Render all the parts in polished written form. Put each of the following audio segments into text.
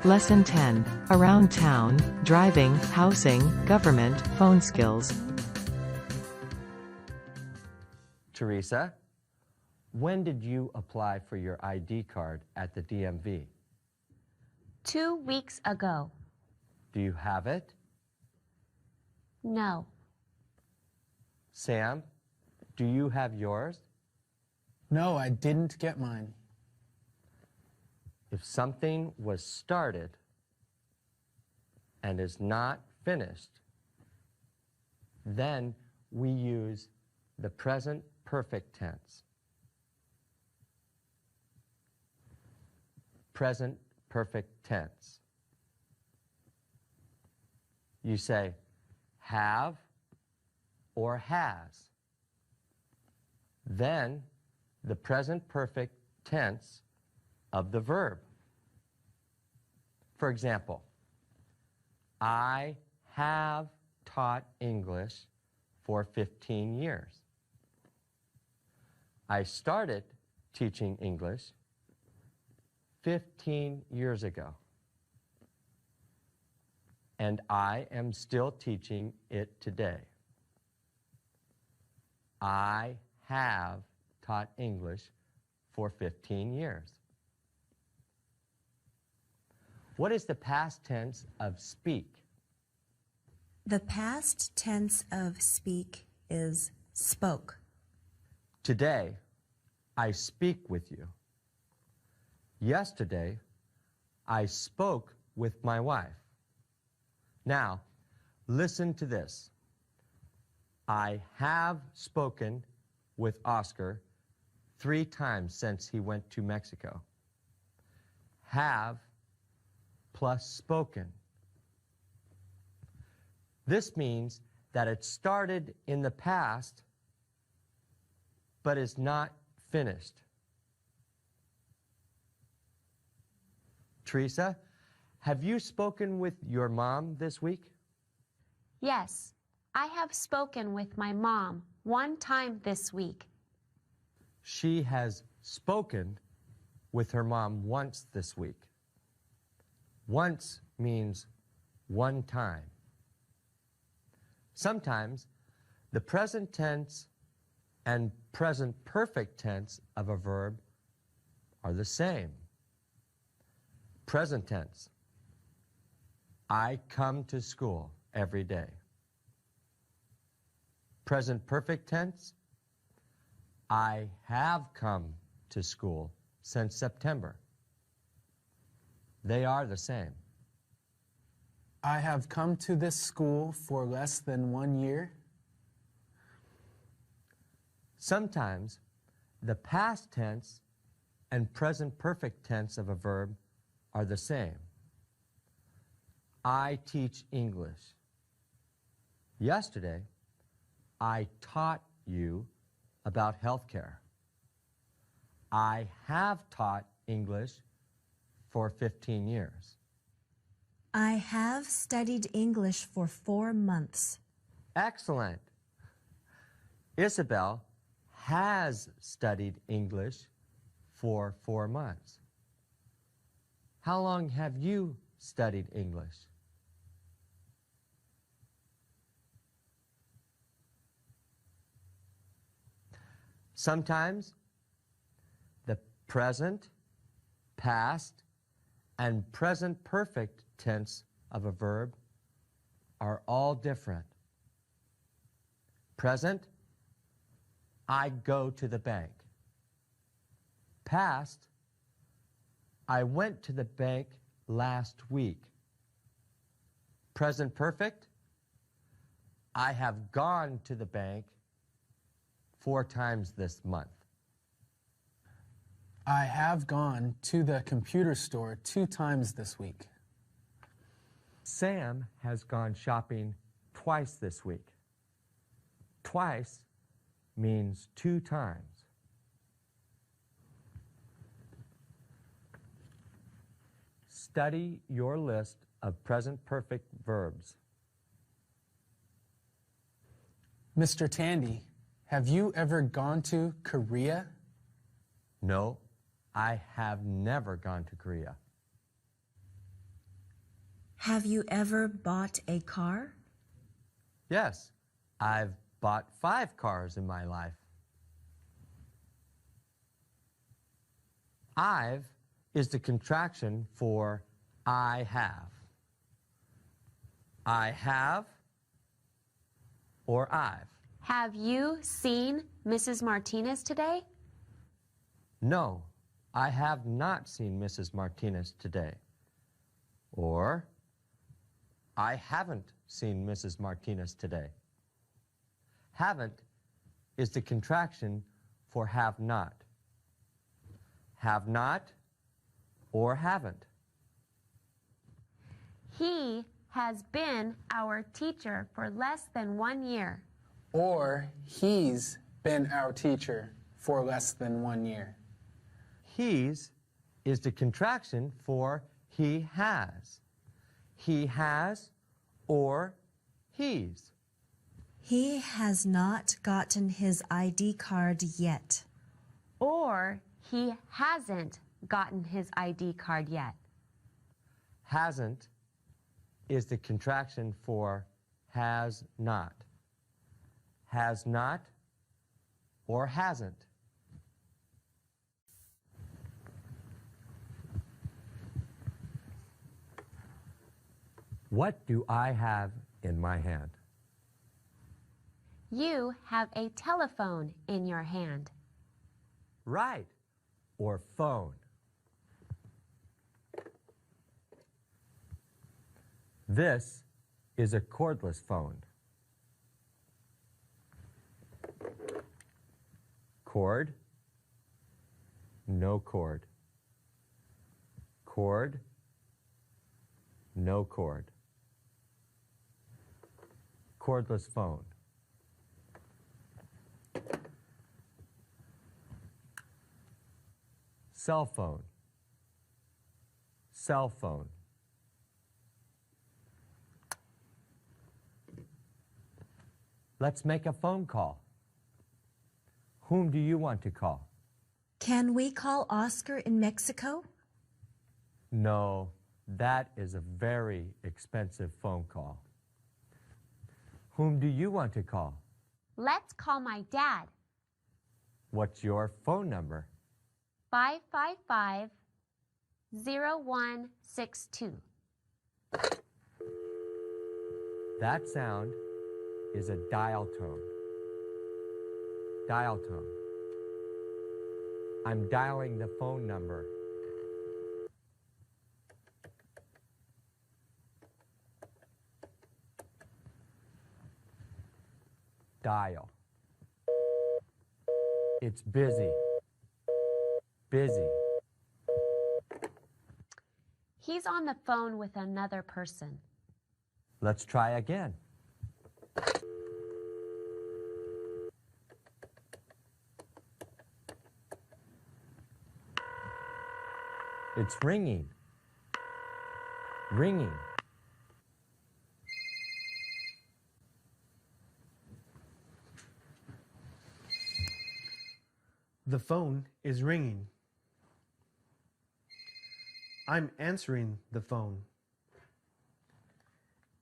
Lesson 10. Around town, driving, housing, government, phone skills. Teresa, when did you apply for your ID card at the DMV? 2 weeks ago. Do you have it? No. Sam, do you have yours? No, I didn't get mine. If something was started and is not finished, then we use the present perfect tense. Present perfect tense. You say have or has. Then the present perfect tense of the verb. For example, I have taught English for 15 years. I started teaching English 15 years ago. And I am still teaching it today. I have taught English for 15 years. What is the past tense of speak? The past tense of speak is spoke. Today, I speak with you. Yesterday, I spoke with my wife. Now, listen to this. I have spoken with Oscar 3 times since he went to Mexico. Have plus spoken. This means that it started in the past, but is not finished. Teresa, have you spoken with your mom this week? Yes, I have spoken with my mom 1 time this week. She has spoken with her mom once this week. Once means 1 time. Sometimes the present tense and present perfect tense of a verb are the same. Present tense. I come to school every day. Present perfect tense. I have come to school since September. They are the same. I have come to this school for less than 1 year. Sometimes the past tense and present perfect tense of a verb are the same. I teach English. Yesterday, I taught you about healthcare. I have taught English for 15 years. I have studied English for 4 months. Excellent. Isabel has studied English for 4 months. How long have you studied English? Sometimes the present, past, and present perfect tense of a verb are all different. Present, I go to the bank. Past, I went to the bank last week. Present perfect, I have gone to the bank 4 times this month. I have gone to the computer store 2 times this week. Sam has gone shopping twice this week. Twice means 2 times. Study your list of present perfect verbs. Mr. Tandy, have you ever gone to Korea? No, I have never gone to Korea. Have you ever bought a car? Yes, I've bought 5 cars in my life. I've is the contraction for I have. I have or I've. Have you seen Mrs. Martinez today? No, I have not seen Mrs. Martinez today. Or, I haven't seen Mrs. Martinez today. Haven't is the contraction for have not. Have not or haven't. He has been our teacher for less than 1 year. Or he's been our teacher for less than 1 year. He's is the contraction for he has. He has or he's. He has not gotten his ID card yet. Or he hasn't gotten his ID card yet. Hasn't is the contraction for has not. Has not or hasn't. What do I have in my hand? You have a telephone in your hand. Right, or phone. This is a cordless phone. Cord, no cord. Cord, no cord. Cordless phone. Cell phone. Cell phone. Let's make a phone call. Whom do you want to call? Can we call Oscar in Mexico? No, that is a very expensive phone call. Whom do you want to call? Let's call my dad. What's your phone number? 555-0162. That sound is a dial tone. Dial tone. I'm dialing the phone number. Dial. It's busy. Busy. He's on the phone with another person. Let's try again. It's ringing. Ringing. The phone is ringing. I'm answering the phone.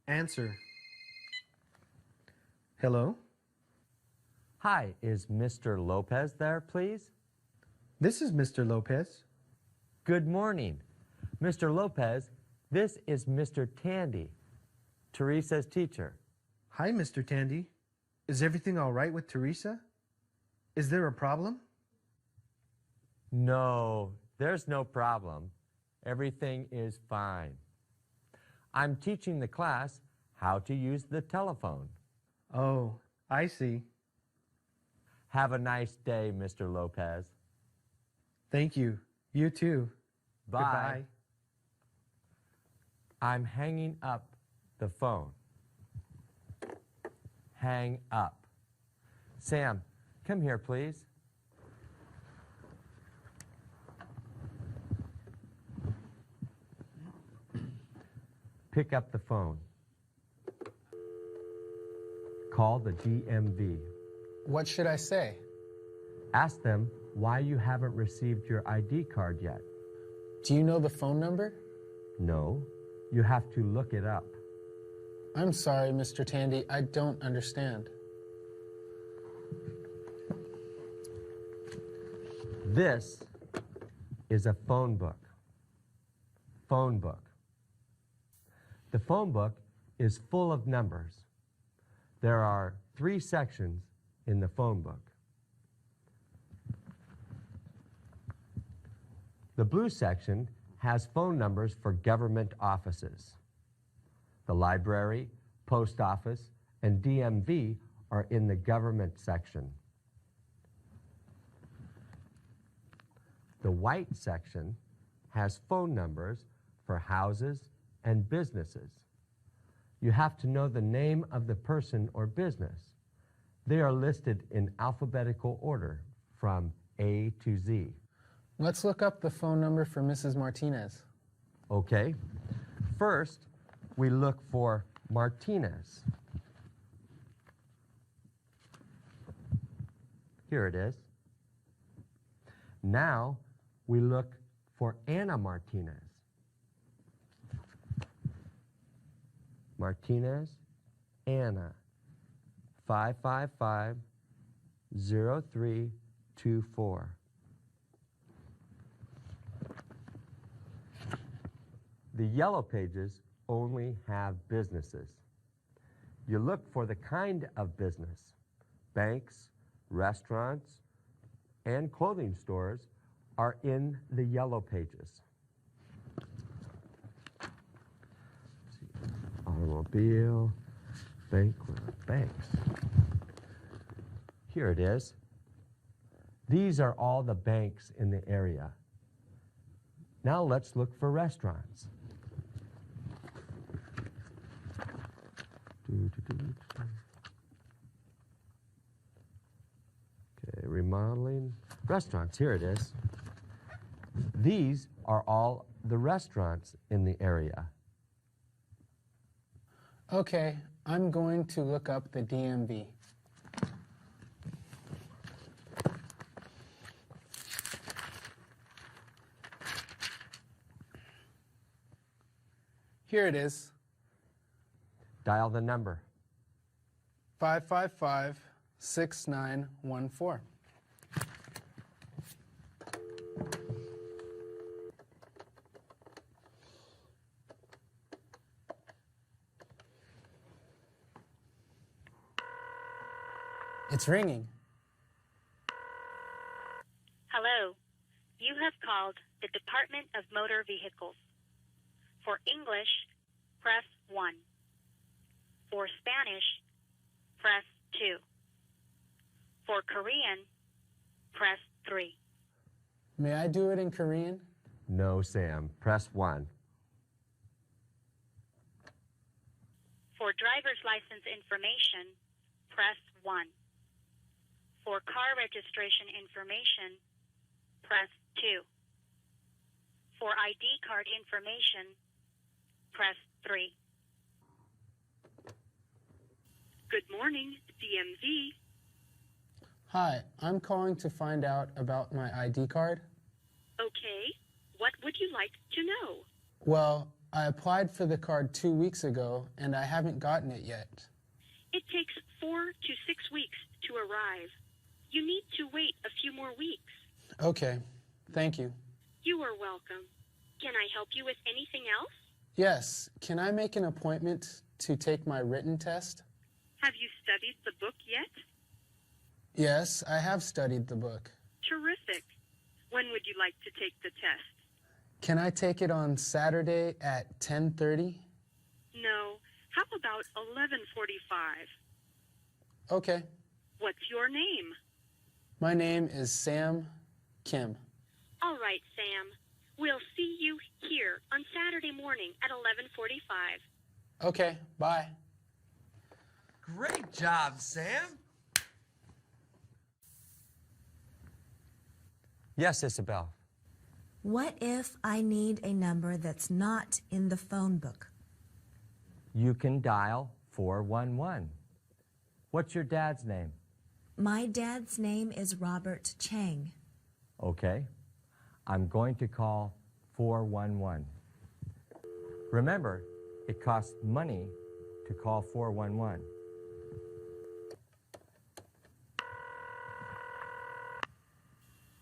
Answer. Hello? Hi, is Mr. Lopez there, please? This is Mr. Lopez. Good morning. Mr. Lopez, this is Mr. Tandy, Teresa's teacher. Hi, Mr. Tandy. Is everything all right with Teresa? Is there a problem? No, there's no problem. Everything is fine. I'm teaching the class how to use the telephone. Oh, I see. Have a nice day, Mr. Lopez. Thank you. You too. Bye. Goodbye. I'm hanging up the phone. Hang up. Sam, come here, please. Pick up the phone. Call the DMV. What should I say? Ask them why you haven't received your ID card yet. Do you know the phone number? No, You have to look it up. I'm sorry, Mr. Tandy, I don't understand. This is a phone book. Phone book. The phone book is full of numbers. There are 3 sections in the phone book. The blue section has phone numbers for government offices. The library, post office, and DMV are in the government section. The white section has phone numbers for houses and businesses. You have to know the name of the person or business. They are listed in alphabetical order from A to Z. Let's look up the phone number for Mrs. Martinez. Okay. First, we look for Martinez. Here it is. Now, we look for Anna Martinez. Martinez, Anna, 555-0324. The yellow pages only have businesses. You look for the kind of business. Banks, restaurants, and clothing stores are in the yellow pages. Automobile, banks. Here it is. These are all the banks in the area. Now let's look for restaurants. Okay, remodeling. Restaurants, here it is. These are all the restaurants in the area. Okay, I'm going to look up the DMV. Here it is. Dial the number. 555-6914. It's ringing. Hello. You have called the Department of Motor Vehicles. For English, press 1. For Spanish, press 2. For Korean, press 3. May I do it in Korean? No, Sam. Press 1. For driver's license information, press 1. For car registration information, press 2. For ID card information, press 3. Good morning, DMV. Hi, I'm calling to find out about my ID card. Okay, what would you like to know? Well, I applied for the card 2 weeks ago, and I haven't gotten it yet. It takes 4 to 6 weeks to arrive. You need to wait a few more weeks. Okay, thank you. You are welcome. Can I help you with anything else? Yes, can I make an appointment to take my written test? Have you studied the book yet? Yes, I have studied the book. Terrific. When would you like to take the test? Can I take it on Saturday at 10:30? No. How about 11:45? Okay. What's your name? My name is Sam Kim. All right, Sam. We'll see you here on Saturday morning at 11:45. Okay, bye. Great job, Sam. Yes, Isabel. What if I need a number that's not in the phone book? You can dial 411. What's your dad's name? My dad's name is Robert Chang. Okay. I'm going to call 411. Remember, it costs money to call 411.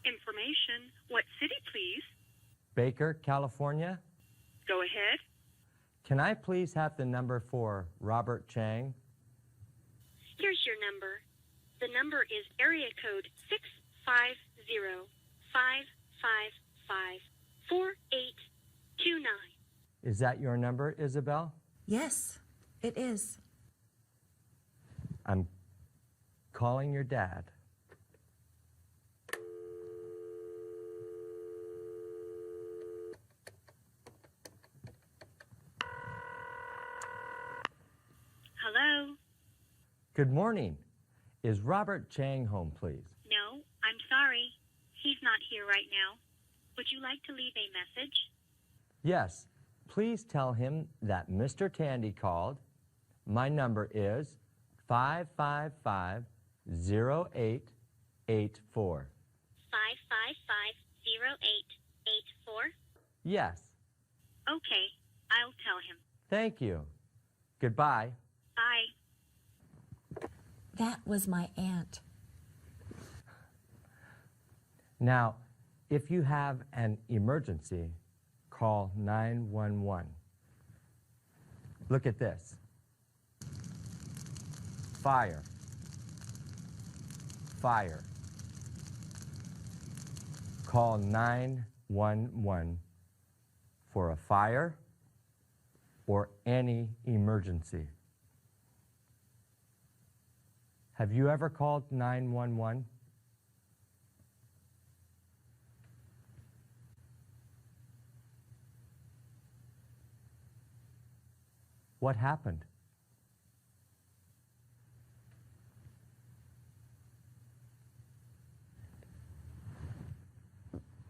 Information. What city, please? Baker, California. Go ahead. Can I please have the number for Robert Chang? Here's your number. The number is area code 650-555-4829. Is that your number, Isabel? Yes, it is. I'm calling your dad. Hello? Good morning. Is Robert Chang home, please? No, I'm sorry. He's not here right now. Would you like to leave a message? Yes. Please tell him that Mr. Tandy called. My number is 555-0884. 555-0884? Yes. Okay, I'll tell him. Thank you. Goodbye. Bye. That was my aunt. Now, if you have an emergency, call 911. Look at this. Fire. Fire. Call 911 for a fire or any emergency. Have you ever called 911? What happened?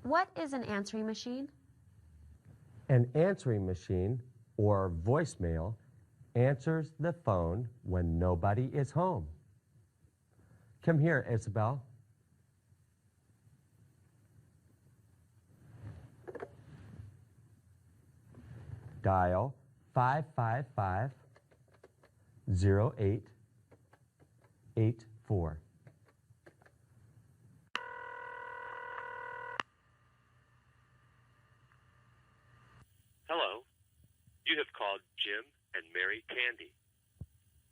What is an answering machine? An answering machine or voicemail answers the phone when nobody is home. Come here, Isabel. Dial 555-0884. Hello. You have called Jim and Mary Tandy.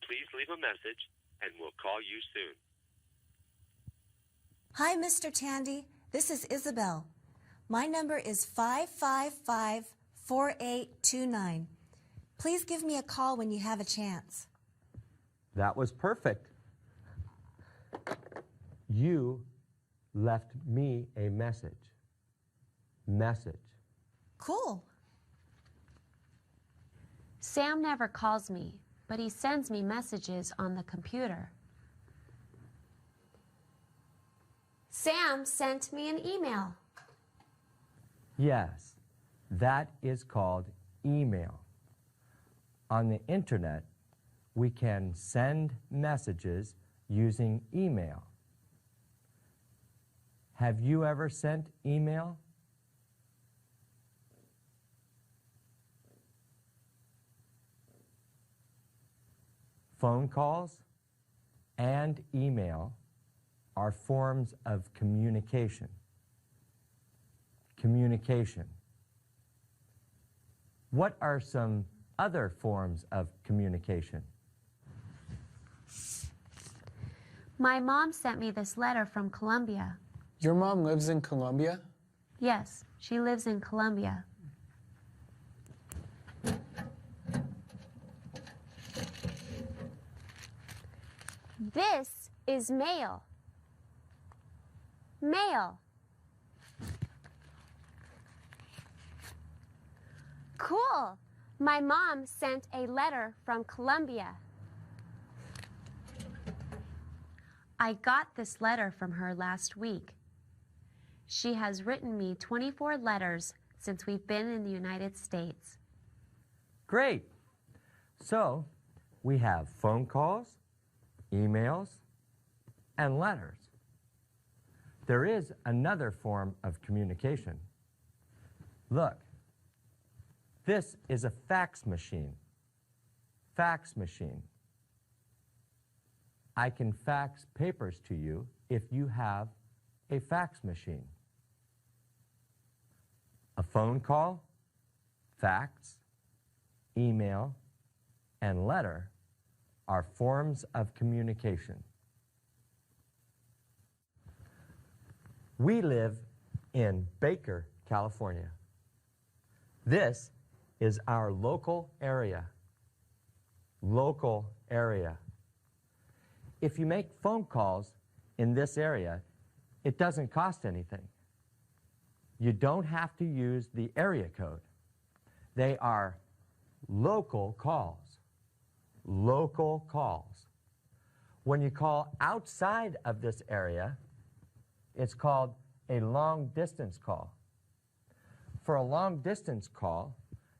Please leave a message and we'll call you soon. Hi, Mr. Tandy. This is Isabel. My number is 555-4829. Please give me a call when you have a chance. That was perfect. You left me a message. Message. Cool. Sam never calls me, but he sends me messages on the computer. Sam sent me an email. Yes, that is called email. On the internet, we can send messages using email. Have you ever sent email? Phone calls and email are forms of communication. Communication. What are some other forms of communication? My mom sent me this letter from Colombia. Your mom lives in Colombia? Yes, she lives in Colombia. This is mail. Mail. Cool. My mom sent a letter from Colombia. I got this letter from her last week. She has written me 24 letters since we've been in the United States. Great. So, we have phone calls, emails, and letters. There is another form of communication. Look, This is a fax machine. Fax machine. I can fax papers to you if you have a fax machine. A phone call, fax, email, and letter are forms of communication. We live in Baker, California. This is our local area. Local area. If you make phone calls in this area, it doesn't cost anything. You don't have to use the area code. They are local calls. Local calls. When you call outside of this area, it's called a long distance call. For a long distance call,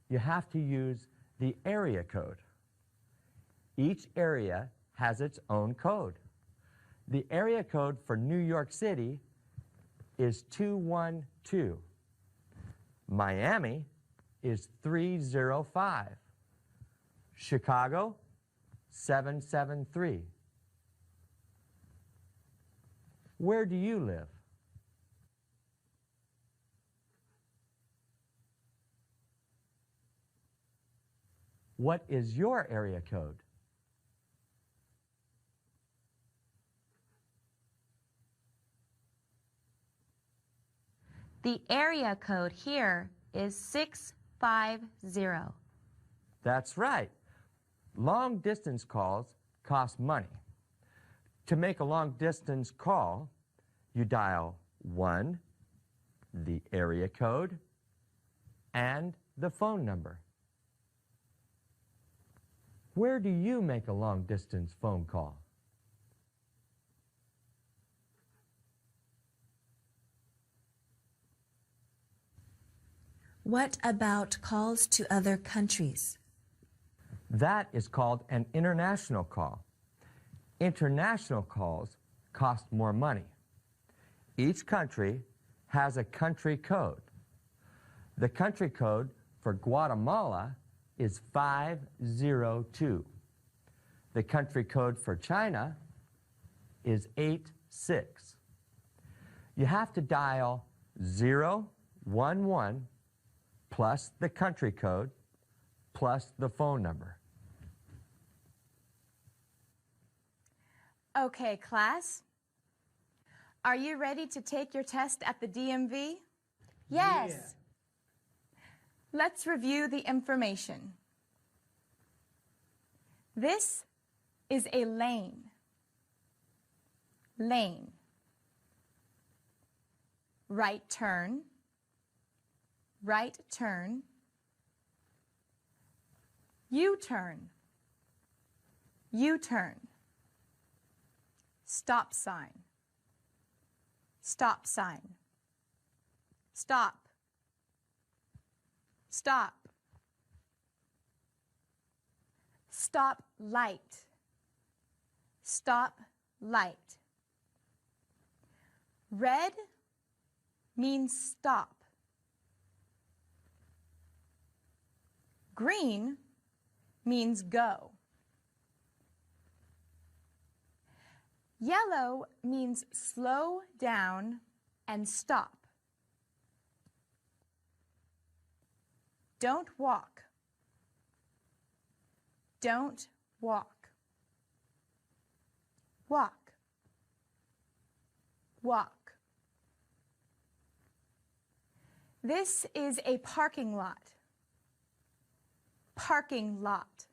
you have to use the area code. Each area has its own code. The area code for New York City is 212. Miami is 305. Chicago, 773. Where do you live? What is your area code? The area code here is 650. That's right. Long distance calls cost money. To make a long distance call, you dial 1, the area code, and the phone number. Where do you make a long distance phone call? What about calls to other countries? That is called an international call. International calls cost more money. Each country has a country code. The country code for Guatemala is 502. The country code for China is 86. You have to dial 011 plus the country code plus the phone number. Okay, class. Are you ready to take your test at the DMV? Yes. Let's review the information. This is a lane. Lane. Right turn. Right turn. U-turn. U-turn. Stop sign. Stop sign. Stop. Stop. Stop light. Stop light. Red means stop. Green means go. Yellow means slow down and stop. Don't walk. Don't walk. Walk. Walk. This is a parking lot. Parking lot.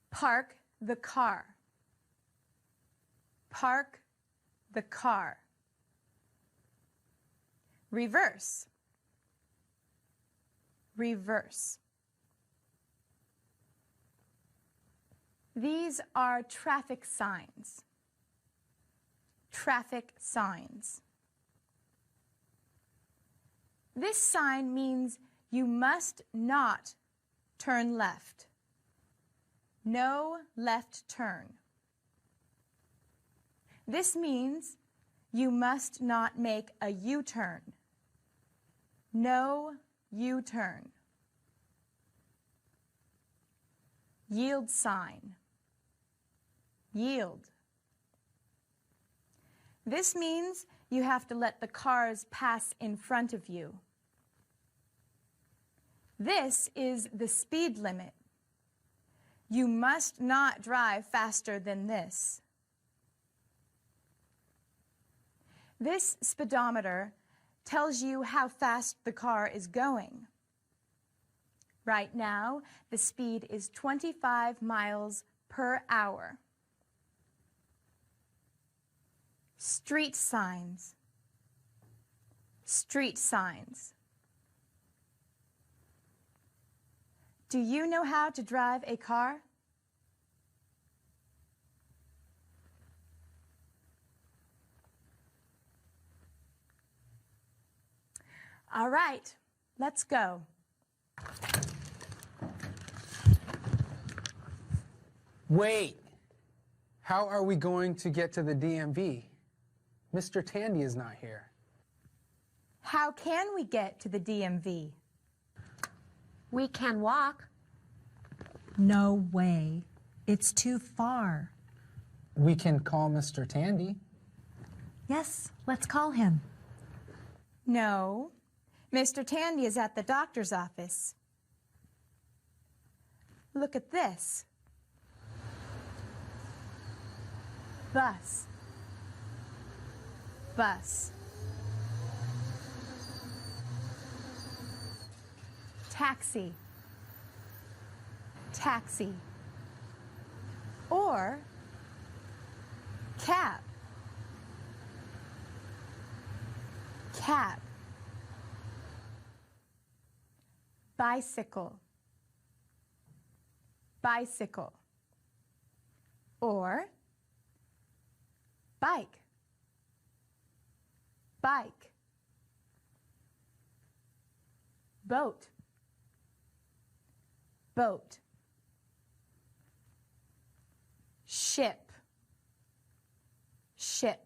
Park the car. Park the car. Reverse. Reverse. These are traffic signs. Traffic signs. This sign means you must not turn left. No left turn. This means you must not make a U-turn. No U-turn. Yield sign. Yield. This means you have to let the cars pass in front of you. This is the speed limit. You must not drive faster than this. This speedometer tells you how fast the car is going. Right now, the speed is 25 miles per hour. Street signs. Street signs. Do you know how to drive a car? All right, let's go. Wait! How are we going to get to the DMV? Mr. Tandy is not here. How can we get to the DMV? We can walk. No way. It's too far. We can call Mr. Tandy. Yes, let's call him. No, Mr. Tandy is at the doctor's office. Look at this. Bus. Bus. Taxi. Taxi. Or cab. Cab. Bicycle. Bicycle. Or bike. Bike. Boat. Boat. Ship. Ship.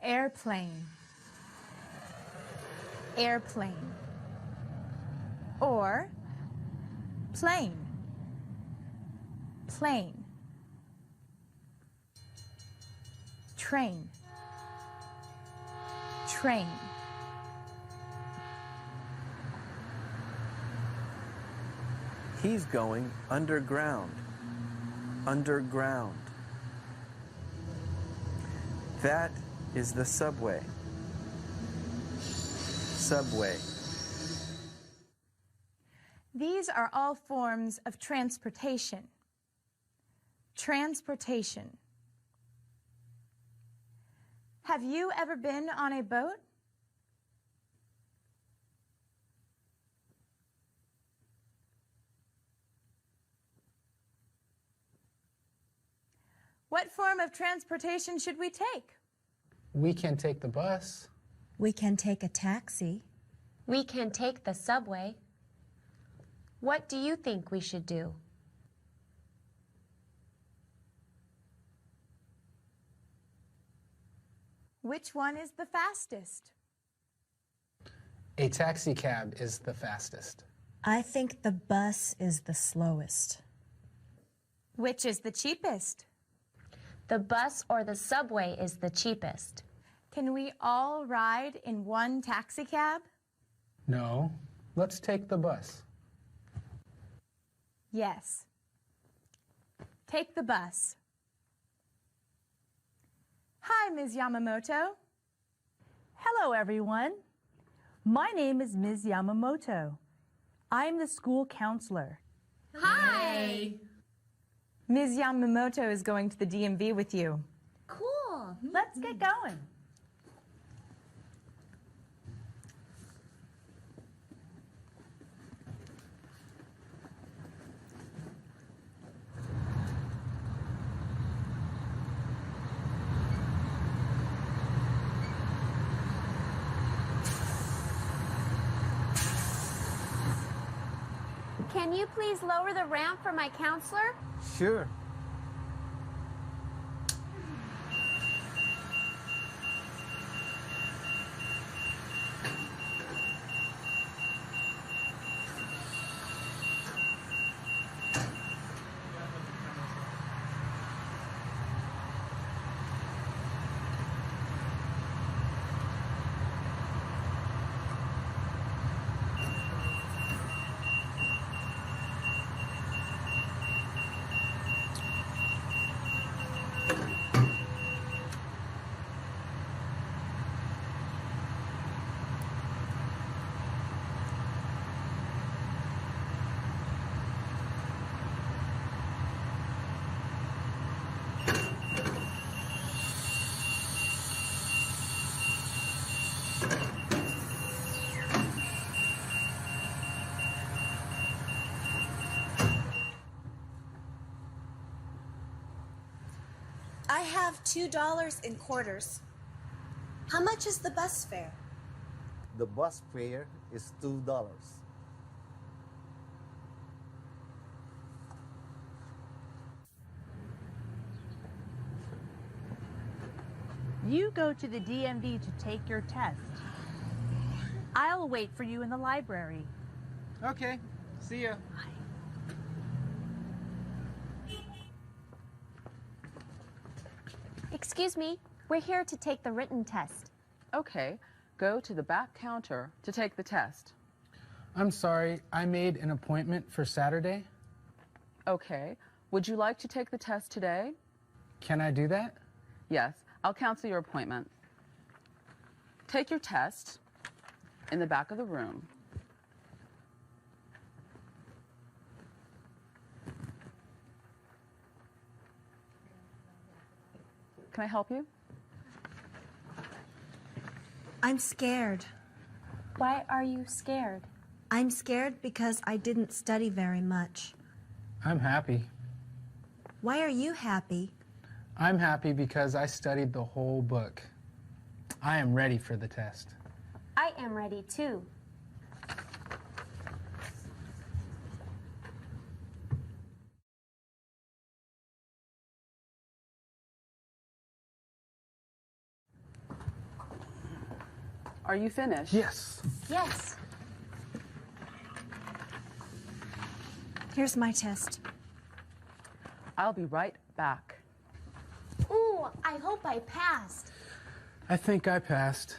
Airplane. Airplane. Or plane. Plane. Train. Train. He's going underground. Underground. That is the subway. Subway. These are all forms of transportation. Transportation. Have you ever been on a boat? What form of transportation should we take? We can take the bus. We can take a taxi. We can take the subway. What do you think we should do? Which one is the fastest? A taxi cab is the fastest. I think the bus is the slowest. Which is the cheapest? The bus or the subway is the cheapest. Can we all ride in one taxi cab? No, let's take the bus. Yes. Take the bus. Hi, Ms. Yamamoto. Hello, everyone. My name is Ms. Yamamoto. I'm the school counselor. Hi! Ms. Yamamoto is going to the DMV with you. Cool. Let's get going. Can you please lower the ramp for my counselor? Sure. have $2 in quarters. How much is the bus fare? The bus fare is $2. You go to the DMV to take your test. I'll wait for you in the library. Okay, see ya. Excuse me, we're here to take the written test. Okay, go to the back counter to take the test. I'm sorry, I made an appointment for Saturday. Okay, would you like to take the test today? Can I do that? Yes, I'll cancel your appointment. Take your test in the back of the room. Can I help you? I'm scared. Why are you scared? I'm scared because I didn't study very much. I'm happy. Why are you happy? I'm happy because I studied the whole book. I am ready for the test. I am ready too. Are you finished? Yes. Yes. Here's my test. I'll be right back. Ooh, I hope I passed. I think I passed.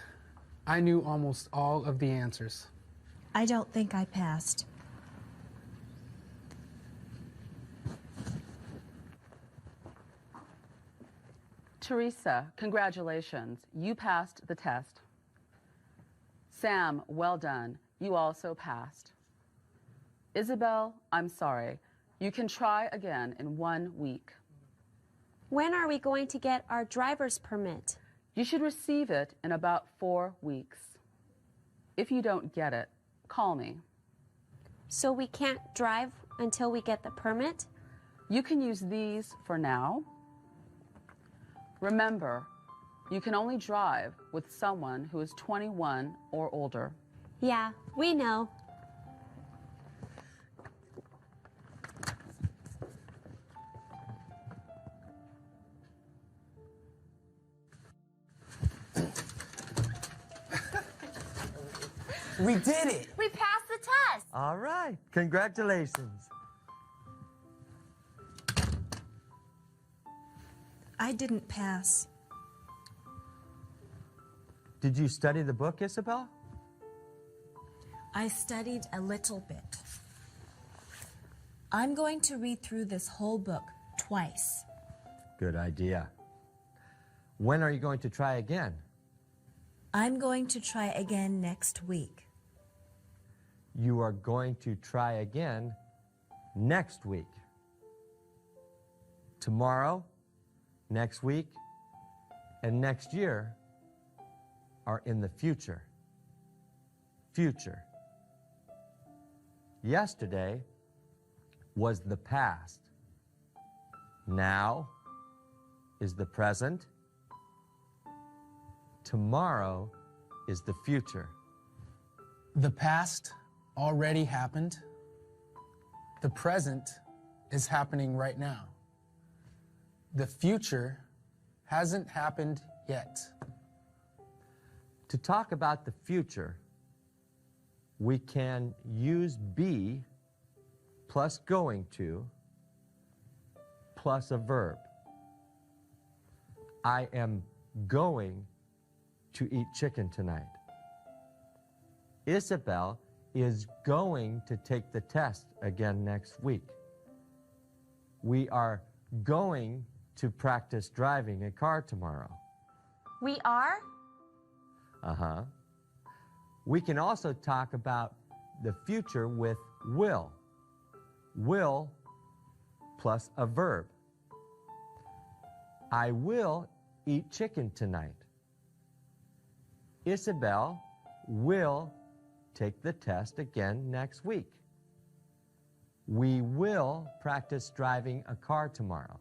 I knew almost all of the answers. I don't think I passed. Teresa, congratulations. You passed the test. Sam, well done. You also passed. Isabel, I'm sorry. You can try again in 1 week. When are we going to get our driver's permit? You should receive it in about 4 weeks. If you don't get it, call me. So we can't drive until we get the permit? You can use these for now. Remember, you can only drive with someone who is 21 or older. Yeah, we know. We did it! We passed the test! All right. Congratulations. I didn't pass. Did you study the book, Isabel? I studied a little bit. I'm going to read through this whole book twice. Good idea. When are you going to try again? I'm going to try again next week. You are going to try again next week. Tomorrow, next week, and next year are in the future. Future. Yesterday was the past. Now is the present. Tomorrow is the future. The past already happened. The present is happening right now. The future hasn't happened yet. To talk about the future, we can use be plus going to plus a verb. I am going to eat chicken tonight. Isabel is going to take the test again next week. We are going to practice driving a car tomorrow. We are? Uh-huh. We can also talk about the future with will. Will plus a verb. I will eat chicken tonight. Isabel will take the test again next week. We will practice driving a car tomorrow.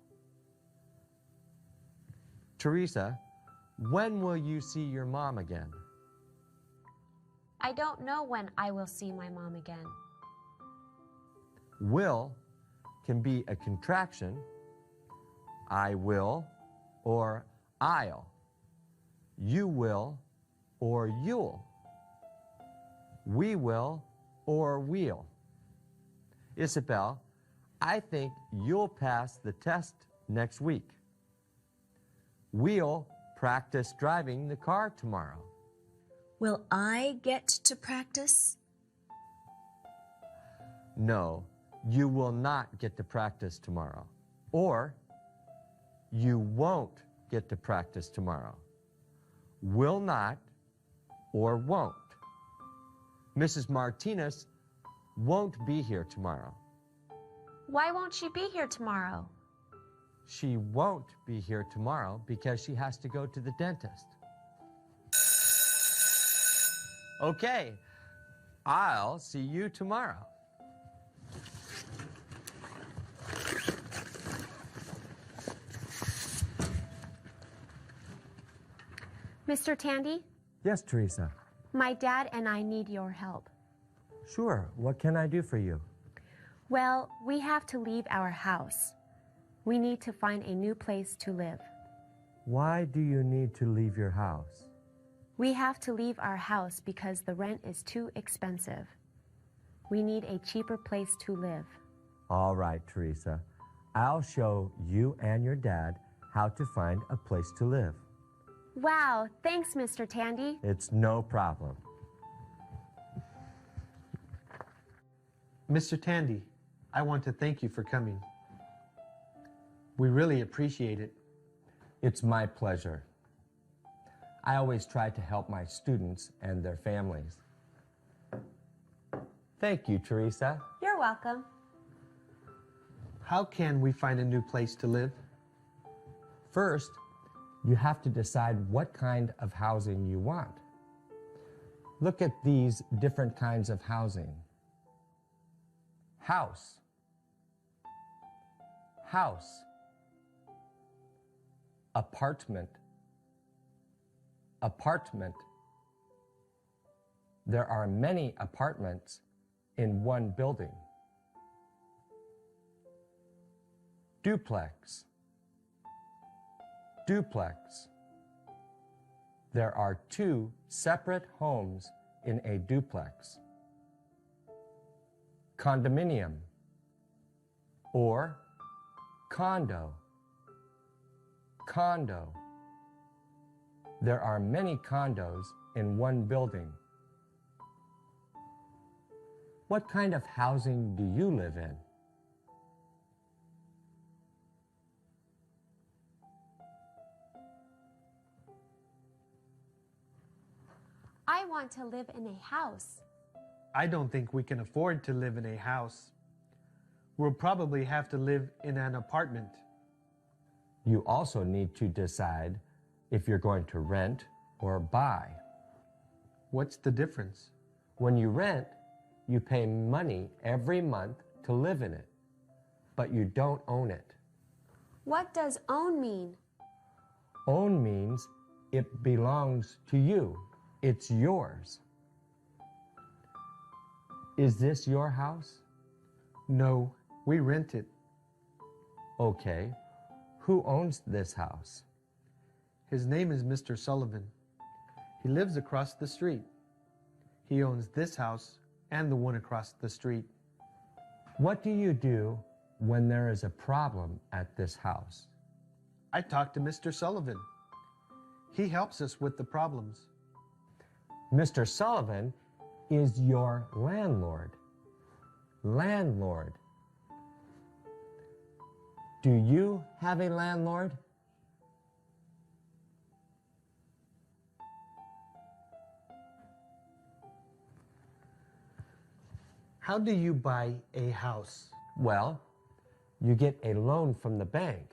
Teresa, when will you see your mom again? I don't know when I will see my mom again. Will can be a contraction, I will or I'll, you will or you'll, we will or we'll. Isabel, I think you'll pass the test next week. We'll practice driving the car tomorrow. Will I get to practice? No, you will not get to practice tomorrow. Or, you won't get to practice tomorrow. Will not or won't. Mrs. Martinez won't be here tomorrow. Why won't she be here tomorrow? She won't be here tomorrow because she has to go to the dentist. Okay, I'll see you tomorrow. Mr. Tandy, Yes, Teresa. my dad and I need your help. Sure, what can I do for you? Well, we have to leave our house. We need to find a new place to live. Why do you need to leave your house? We have to leave our house because the rent is too expensive. We need a cheaper place to live. All right, Teresa. I'll show you and your dad how to find a place to live. Wow, thanks, Mr. Tandy. It's no problem. Mr. Tandy, I want to thank you for coming. We really appreciate it. It's my pleasure. I always try to help my students and their families. Thank you, Teresa. You're welcome. How can we find a new place to live? First, you have to decide what kind of housing you want. Look at these different kinds of housing. House. House. Apartment. Apartment. There are many apartments in one building. Duplex. Duplex. There are two separate homes in a duplex. Condominium or condo. Condo. There are many condos in one building. What kind of housing do you live in? I want to live in a house. I don't think we can afford to live in a house. We'll probably have to live in an apartment. You also need to decide if you're going to rent or buy. What's the difference? When you rent, you pay money every month to live in it, but you don't own it. What does own mean? Own means it belongs to you. It's yours. Is this your house? No, we rent it. Okay. Who owns this house? His name is Mr. Sullivan. He lives across the street. He owns this house and the one across the street. What do you do when there is a problem at this house? I talk to Mr. Sullivan. He helps us with the problems. Mr. Sullivan is your landlord. Landlord. Do you have a landlord? How do you buy a house? Well, you get a loan from the bank.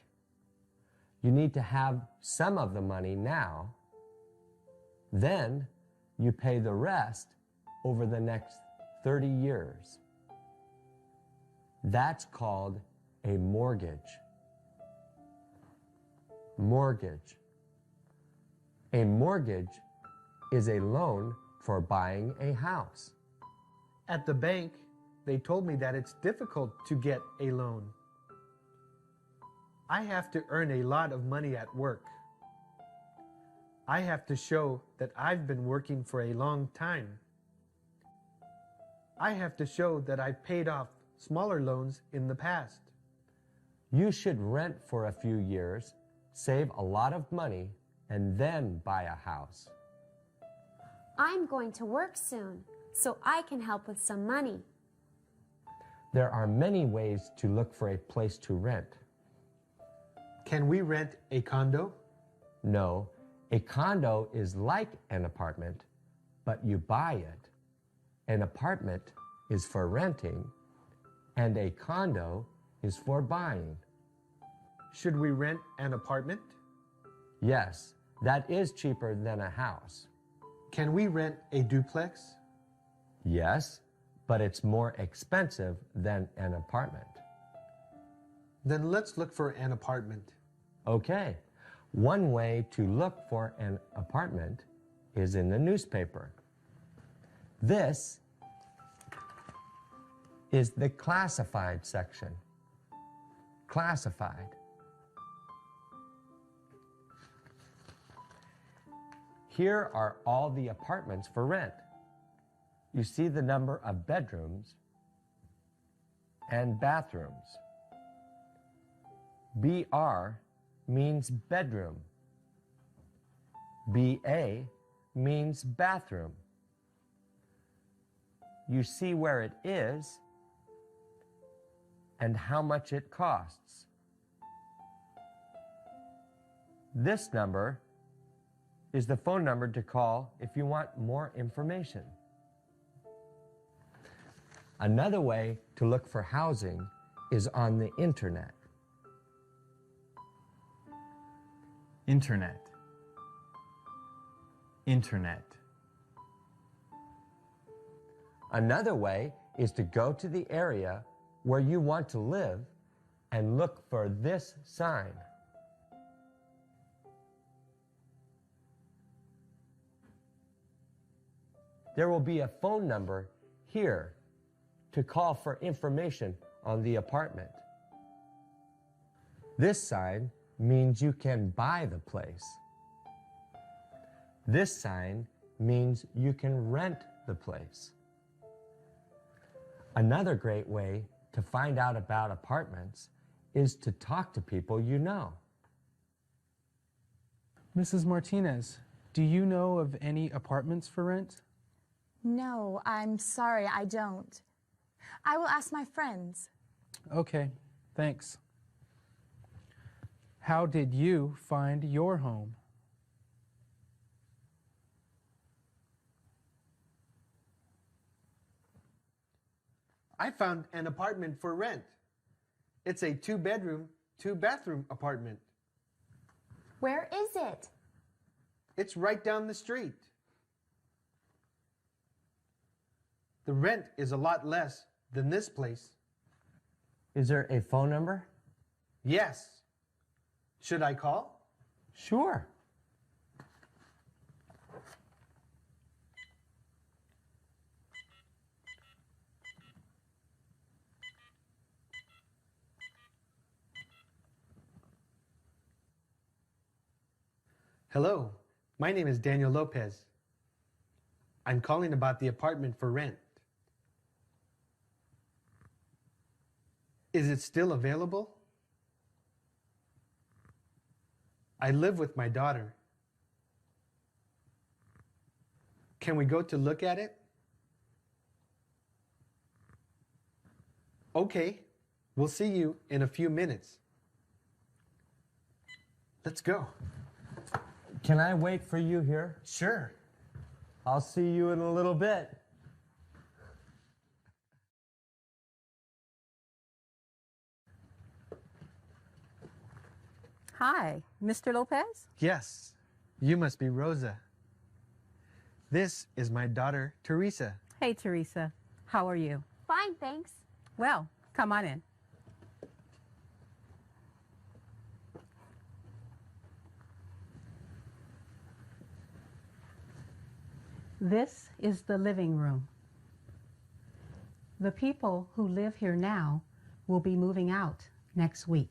You need to have some of the money now. Then you pay the rest over the next 30 years. That's called a mortgage. Mortgage. A mortgage is a loan for buying a house. At the bank, they told me that it's difficult to get a loan. I have to earn a lot of money at work. I have to show that I've been working for a long time. I have to show that I've paid off smaller loans in the past. You should rent for a few years, save a lot of money, and then buy a house. I'm going to work soon, so I can help with some money. There are many ways to look for a place to rent. Can we rent a condo? No, a condo is like an apartment, but you buy it. An apartment is for renting, and a condo is for buying. Should we rent an apartment? Yes, that is cheaper than a house. Can we rent a duplex? Yes, but it's more expensive than an apartment. Then let's look for an apartment. Okay, one way to look for an apartment is in the newspaper. This is the classified section. Classified. Here are all the apartments for rent. You see the number of bedrooms and bathrooms. BR means bedroom. BA means bathroom. You see where it is and how much it costs. This number is the phone number to call if you want more information. Another way to look for housing is on the internet. Internet. Internet. Another way is to go to the area where you want to live and look for this sign. There will be a phone number here to call for information on the apartment. This sign means you can buy the place. This sign means you can rent the place. Another great way to find out about apartments is to talk to people you know. Mrs. Martinez, do you know of any apartments for rent? No, I'm sorry, I don't. I will ask my friends. Okay, thanks. How did you find your home? I found an apartment for rent. It's a 2-bedroom, 2-bathroom apartment. Where is it? It's right down the street. The rent is a lot less than this place. Is there a phone number? Yes. Should I call? Sure. Hello, my name is Daniel Lopez. I'm calling about the apartment for rent. Is it still available? I live with my daughter. Can we go to look at it? Okay, we'll see you in a few minutes. Let's go. Can I wait for you here? Sure. I'll see you in a little bit. Hi, Mr. Lopez? Yes, you must be Rosa. This is my daughter, Teresa. Hey, Teresa. How are you? Fine, thanks. Well, come on in. This is the living room. The people who live here now will be moving out next week.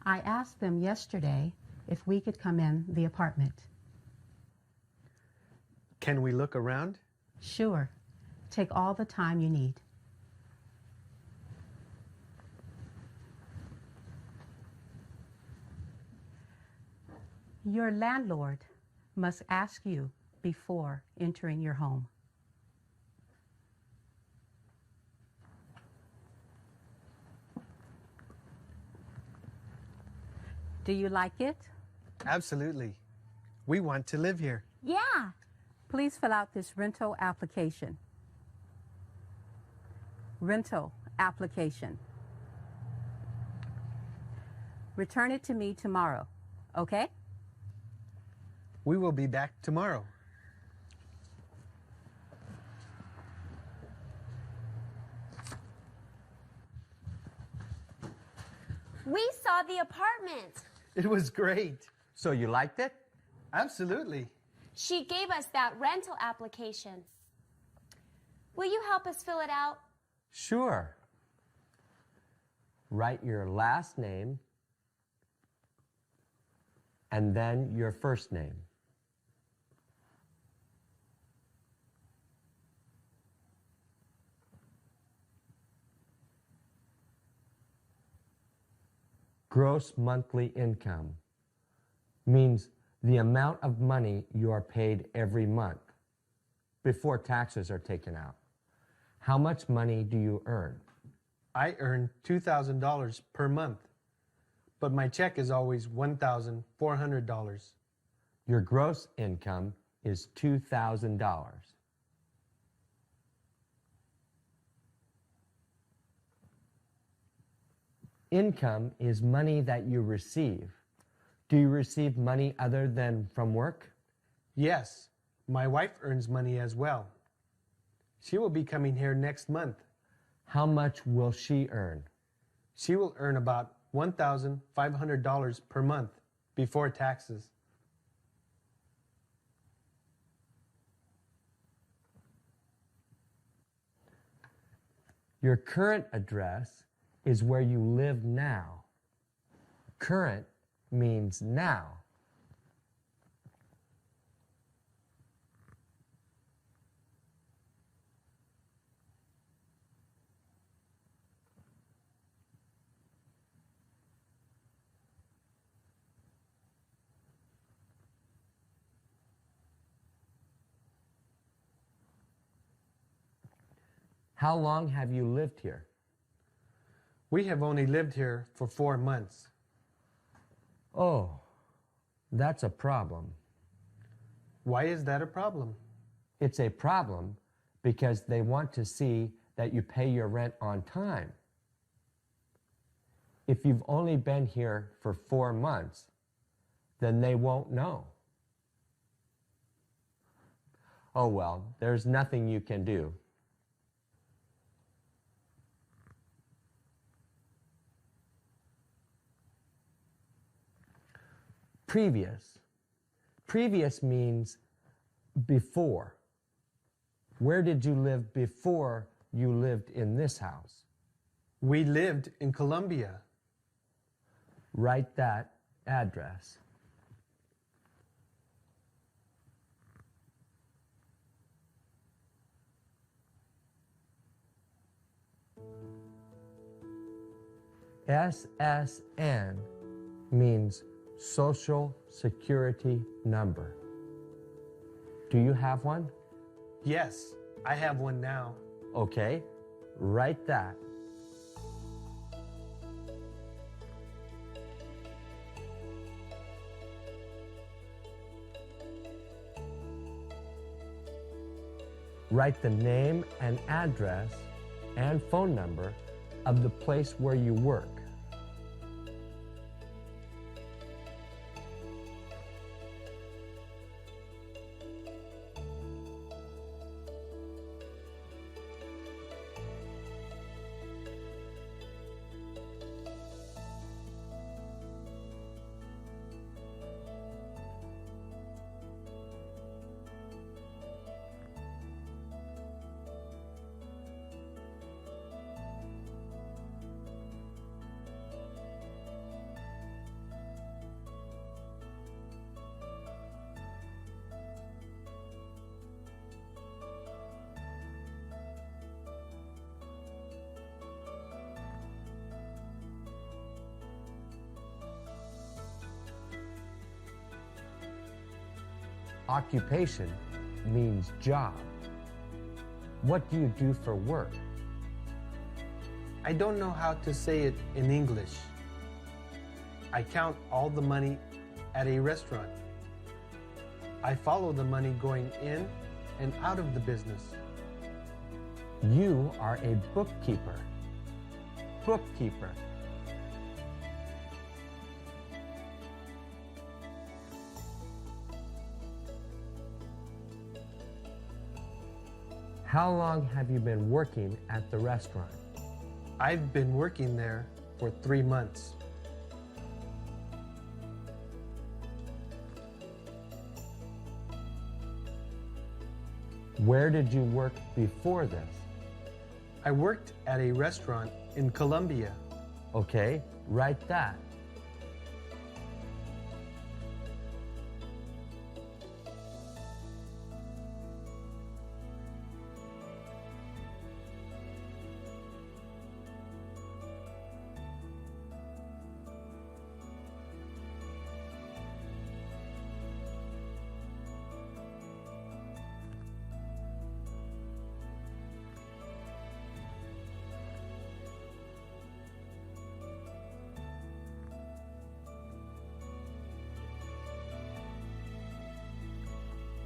I asked them yesterday if we could come in the apartment. Can we look around? Sure. Take all the time you need. Your landlord must ask you before entering your home. Do you like it? Absolutely. We want to live here. Yeah. Please fill out this rental application. Rental application. Return it to me tomorrow, okay? We will be back tomorrow. We saw the apartment. It was great. So you liked it? Absolutely. She gave us that rental application. Will you help us fill it out? Sure. Write your last name and then your first name. Gross monthly income means the amount of money you are paid every month before taxes are taken out. How much money do you earn? I earn $2,000 per month, but my check is always $1,400. Your gross income is $2,000. Income is money that you receive. Do you receive money other than from work? Yes, my wife earns money as well. She will be coming here next month. How much will she earn? She will earn about $1,500 per month before taxes. Your current address is where you live now. Current means now. How long have you lived here? We have only lived here for 4 months. Oh, that's a problem. Why is that a problem? It's a problem because they want to see that you pay your rent on time. If you've only been here for 4 months, then they won't know. Oh well, there's nothing you can do. Previous. Previous means before. Where did you live before you lived in this house? We lived in Columbia. Write that address. SSN means Social Security Number. Do you have one? Yes, I have one now. Okay, write that. Write the name and address and phone number of the place where you work. Occupation means job. What do you do for work? I don't know how to say it in English. I count all the money at a restaurant. I follow the money going in and out of the business. You are a bookkeeper. Bookkeeper. How long have you been working at the restaurant? I've been working there for 3 months. Where did you work before this? I worked at a restaurant in Colombia. Okay, write that.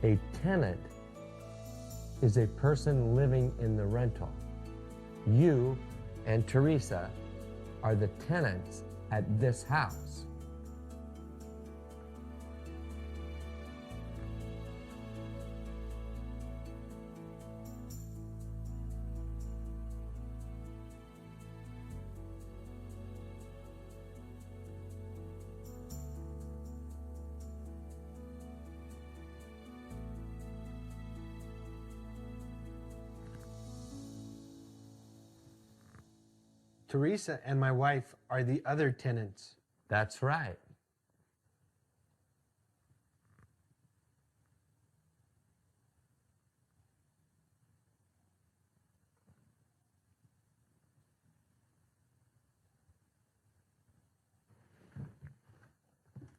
A tenant is a person living in the rental. You and Teresa are the tenants at this house. Teresa and my wife are the other tenants. That's right.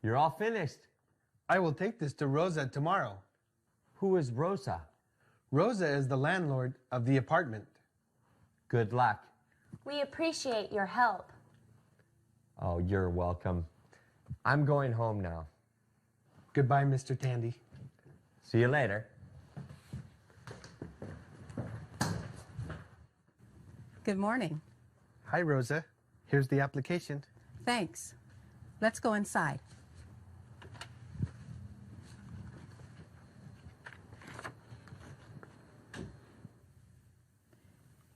You're all finished. I will take this to Rosa tomorrow. Who is Rosa? Rosa is the landlord of the apartment. Good luck. We appreciate your help. Oh, you're welcome. I'm going home now. Goodbye, Mr. Tandy. See you later. Good morning. Hi, Rosa. Here's the application. Thanks. Let's go inside.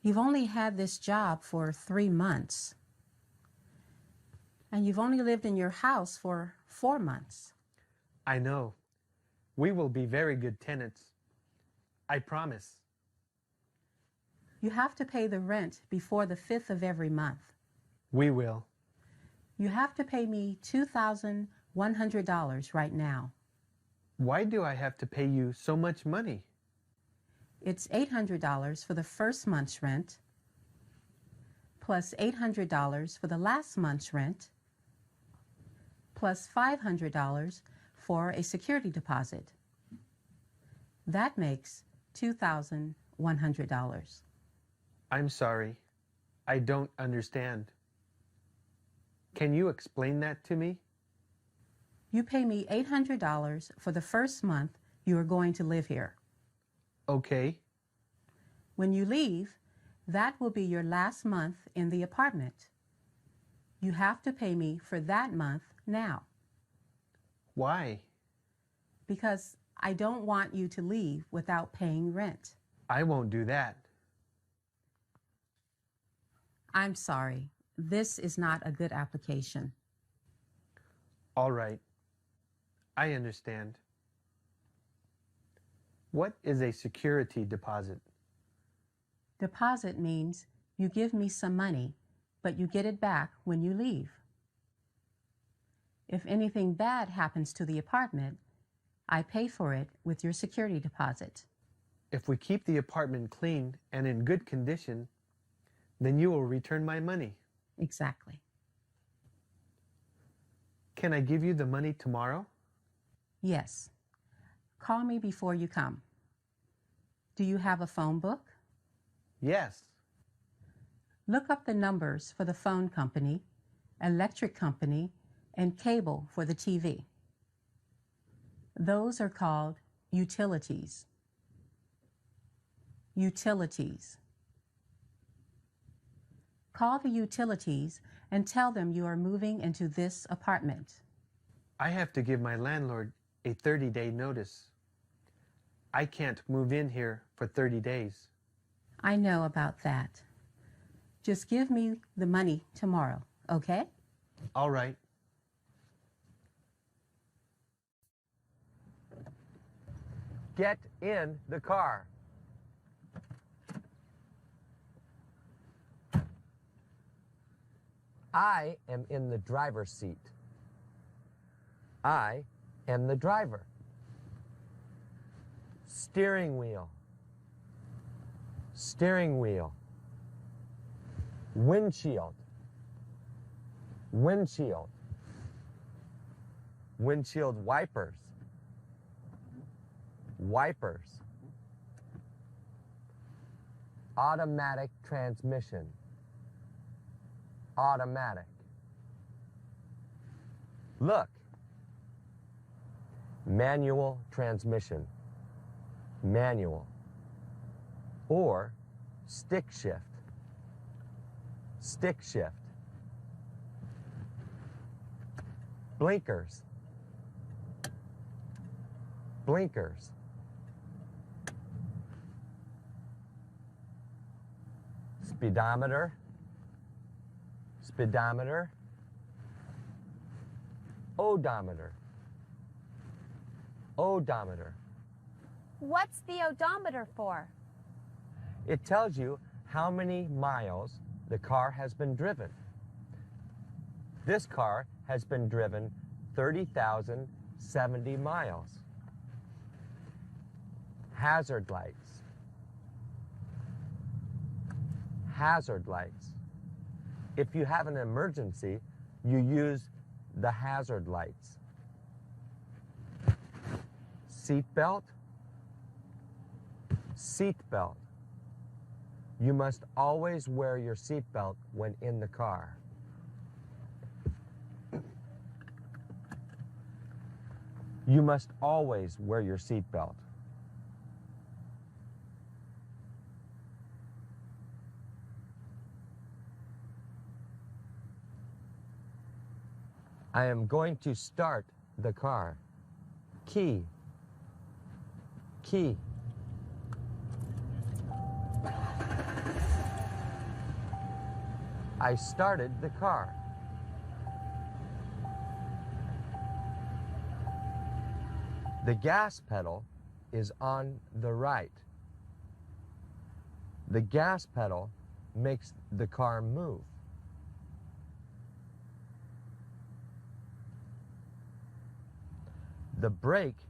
You've only had this job for 3 months. And you've only lived in your house for 4 months. I know. We will be very good tenants. I promise. You have to pay the rent before the 5th of every month. We will. You have to pay me $2,100 right now. Why do I have to pay you so much money? It's $800 for the first month's rent, plus $800 for the last month's rent, plus $500 for a security deposit. That makes $2,100. I'm sorry. I don't understand. Can you explain that to me? You pay me $800 for the first month you are going to live here. Okay. When you leave, that will be your last month in the apartment. You have to pay me for that month now. Why? Because I don't want you to leave without paying rent. I won't do that. I'm sorry. This is not a good application. All right. I understand. What is a security deposit? Deposit means you give me some money, but you get it back when you leave. If anything bad happens to the apartment, I pay for it with your security deposit. If we keep the apartment clean and in good condition, then you will return my money. Exactly. Can I give you the money tomorrow? Yes. Call me before you come. Do you have a phone book? Yes. Look up the numbers for the phone company, electric company, and cable for the TV. Those are called utilities. Utilities. Call the utilities and tell them you are moving into this apartment. I have to give my landlord a 30-day notice. I can't move in here for 30 days. I know about that. Just give me the money tomorrow, okay? All right. Get in the car. I am in the driver's seat. I am the driver. Steering wheel. Steering wheel. Windshield. Windshield. Windshield wipers. Wipers. Automatic transmission. Automatic. Look. Manual transmission. Manual. Or stick shift. Stick shift. Blinkers. Blinkers. Speedometer. Speedometer. Odometer. Odometer. What's the odometer for? It tells you how many miles the car has been driven. This car has been driven 30,070 miles. Hazard lights. Hazard lights. If you have an emergency, you use the hazard lights. Seat belt. Seat belt. You must always wear your seat belt when in the car. You must always wear your seat belt. I am going to start the car. Key. Key. I started the car. The gas pedal is on the right. The gas pedal makes the car move. The brake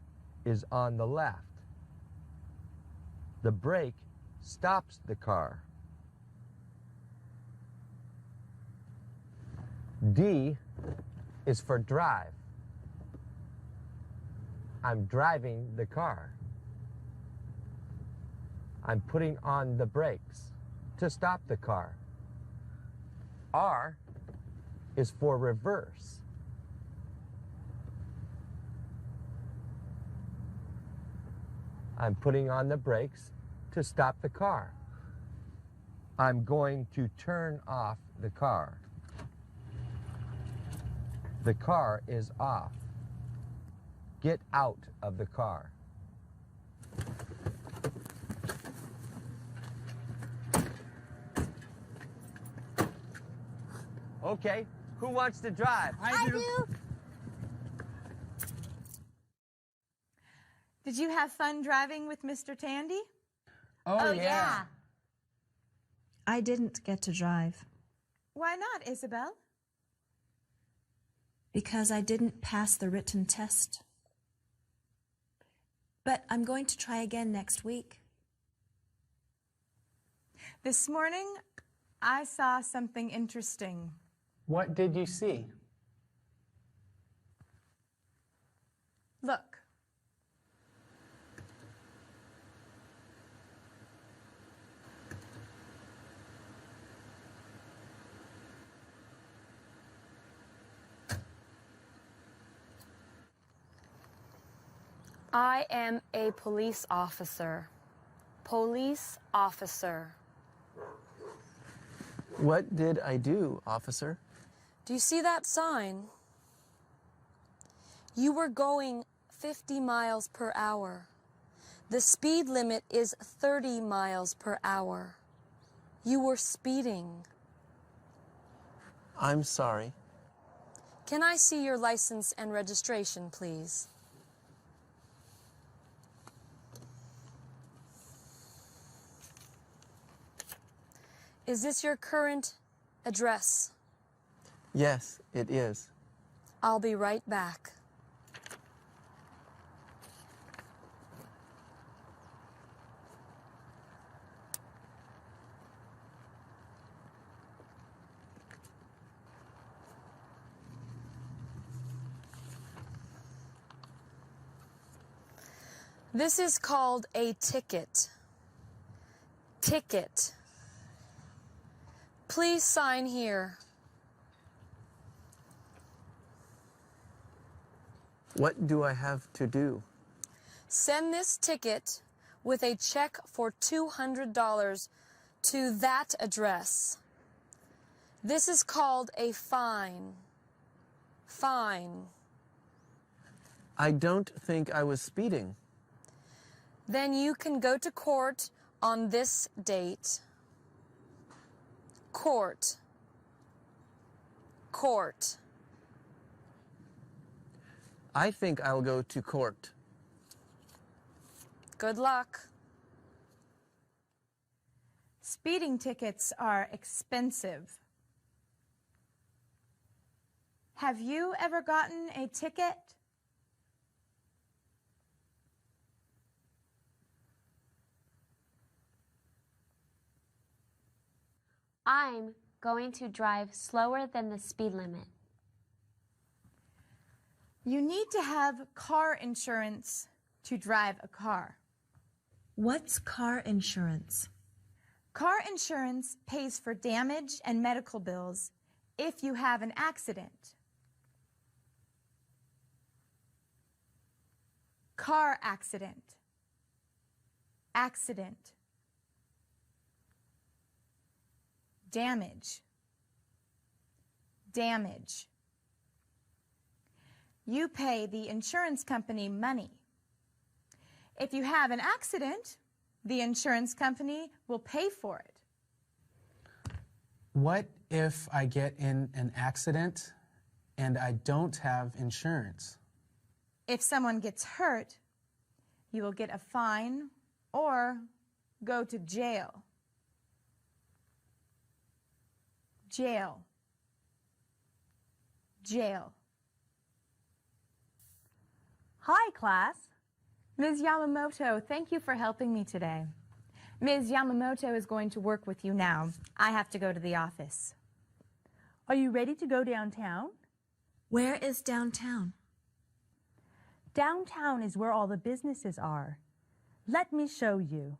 is on the left. The brake stops the car. D is for drive. I'm driving the car. I'm putting on the brakes to stop the car. R is for reverse. I'm putting on the brakes to stop the car. I'm going to turn off the car. The car is off. Get out of the car. Okay, who wants to drive? I do. Did you have fun driving with Mr. Tandy? Oh, yeah. I didn't get to drive Why not, Isabel? because I didn't pass the written test. But I'm going to try again next week. This morning, I saw something interesting. What did you see? Look. I am a police officer. Police officer. What did I do, officer? Do you see that sign? You were going 50 miles per hour. The speed limit is 30 miles per hour. You were speeding. I'm sorry. Can I see your license and registration, please? Is this your current address? Yes, it is. I'll be right back. This is called a ticket. Ticket. Please sign here. What do I have to do? Send this ticket with a check for $200 to that address. This is called a fine. Fine. I don't think I was speeding. Then you can go to court on this date. Court. Court. I think I'll go to court. Good luck. Speeding tickets are expensive. Have you ever gotten a ticket? I'm going to drive slower than the speed limit. You need to have car insurance to drive a car. What's car insurance? Car insurance pays for damage and medical bills if you have an accident. Car accident. Accident. Damage. Damage. You pay the insurance company money. If you have an accident, the insurance company will pay for it. What if I get in an accident and I don't have insurance? If someone gets hurt, you will get a fine or go to jail. Jail. Jail. Hi, class. Ms. Yamamoto, thank you for helping me today. Ms. Yamamoto is going to work with you now. I have to go to the office. Are you ready to go downtown? Where is downtown? Downtown is where all the businesses are. Let me show you.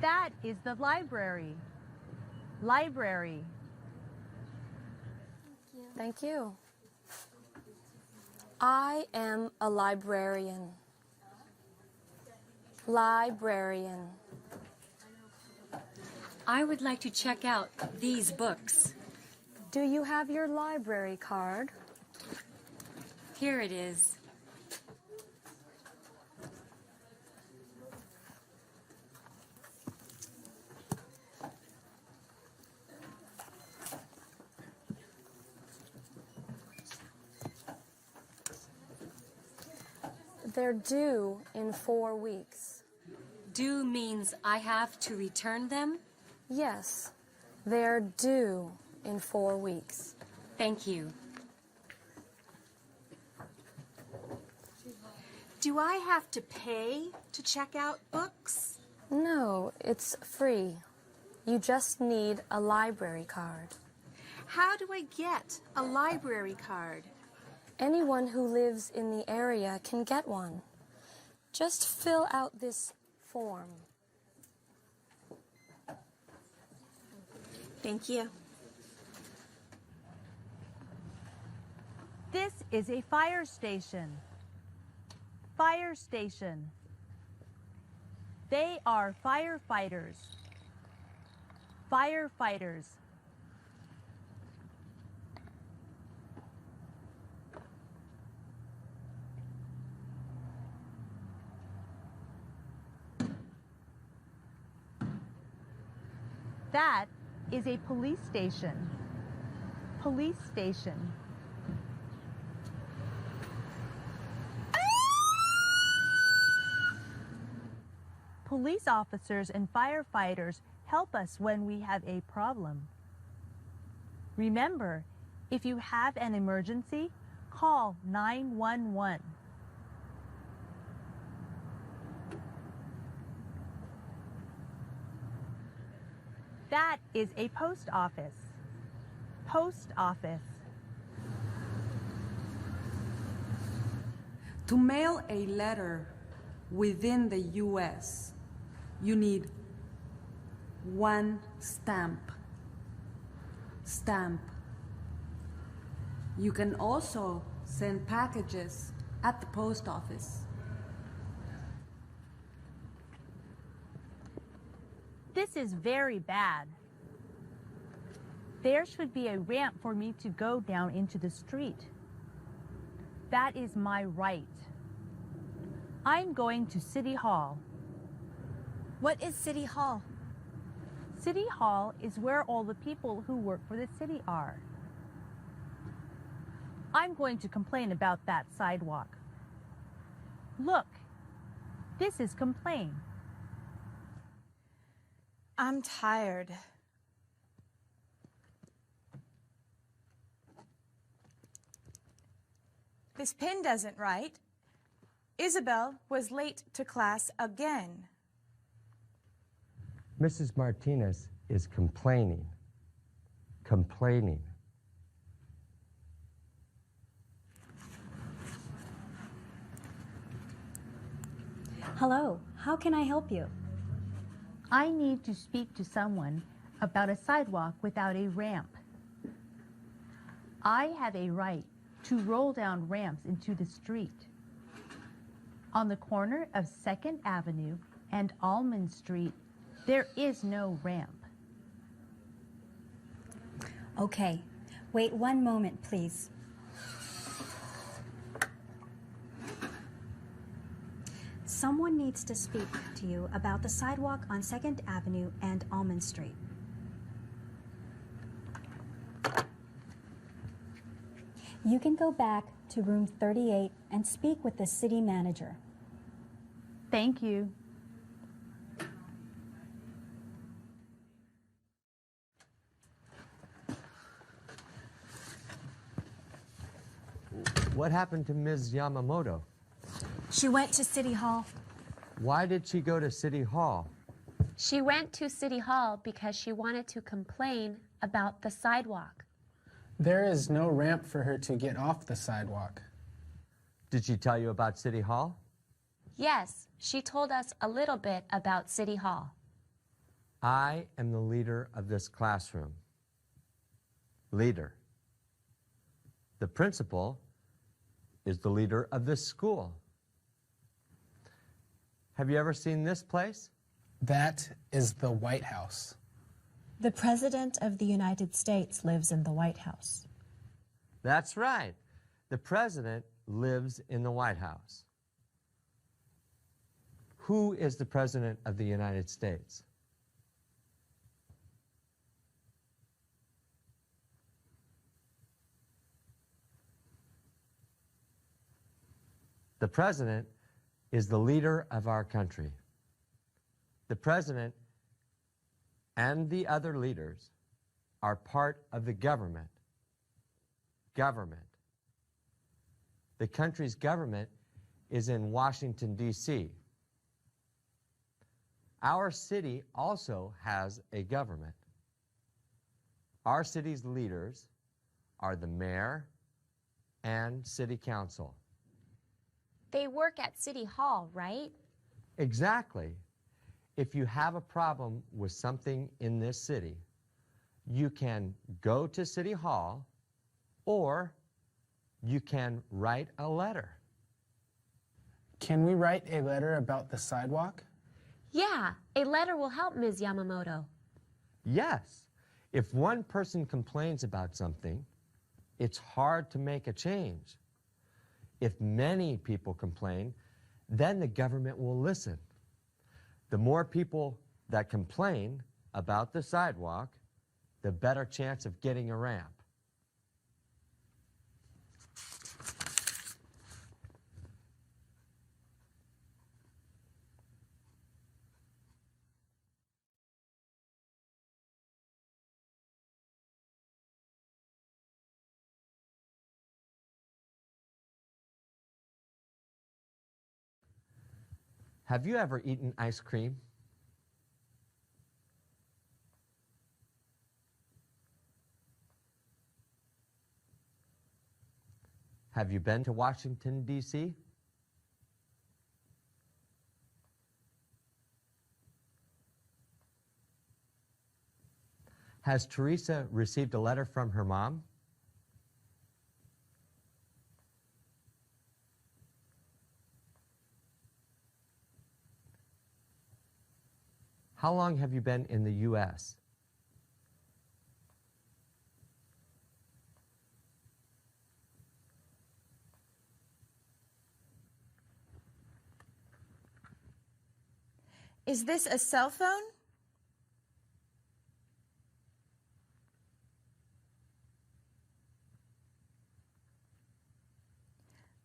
That is the library. Library. Thank you. I am a librarian. Librarian. I would like to check out these books. Do you have your library card? Here it is. They're due in 4 weeks. Due means I have to return them? Yes, they're due in 4 weeks. Thank you. Do I have to pay to check out books? No, it's free. You just need a library card. How do I get a library card? Anyone who lives in the area can get one. Just fill out this form. Thank you. This is a fire station. Fire station. They are firefighters. Firefighters. That is a police station. Police station. Police officers and firefighters help us when we have a problem. Remember, if you have an emergency, call 911. That is a post office. Post office. To mail a letter within the U.S., you need one stamp. Stamp. You can also send packages at the post office. This is very bad. There should be a ramp for me to go down into the street. That is my right. I'm going to City Hall. What is City Hall? City Hall is where all the people who work for the city are. I'm going to complain about that sidewalk. Look, this is complain. I'm tired. This pen doesn't write. Isabel was late to class again. Mrs. Martinez is complaining. Complaining. Hello, how can I help you? I need to speak to someone about a sidewalk without a ramp. I have a right to roll down ramps into the street. On the corner of 2nd Avenue and Almond Street, there is no ramp. Okay, wait one moment, please. Someone needs to speak to you about the sidewalk on 2nd Avenue and Almond Street. You can go back to room 38 and speak with the city manager. Thank you. What happened to Ms. Yamamoto? She went to City Hall. Why did she go to City Hall? She went to City Hall because she wanted to complain about the sidewalk. There is no ramp for her to get off the sidewalk. Did she tell you about City Hall? Yes, she told us a little bit about City Hall. I am the leader of this classroom. Leader. The principal is the leader of this school. Have you ever seen this place? That is the White House. The President of the United States lives in the White House. That's right. The President lives in the White House. Who is the President of the United States? The President is the leader of our country. The President and the other leaders are part of the government. Government. The country's government is in Washington, D.C. Our city also has a government. Our city's leaders are the mayor and city council. They work at City Hall, right? Exactly. If you have a problem with something in this city, you can go to City Hall or You can write a letter. Can we write a letter about the sidewalk? Yeah, a letter will help, Ms. Yamamoto. Yes. If one person complains about something, it's hard to make a change. If many people complain, then the government will listen. The more people that complain about the sidewalk, the better chance of getting a ramp. Have you ever eaten ice cream? Have you been to Washington, D.C.? Has Teresa received a letter from her mom? How long have you been in the U.S.? Is this a cell phone?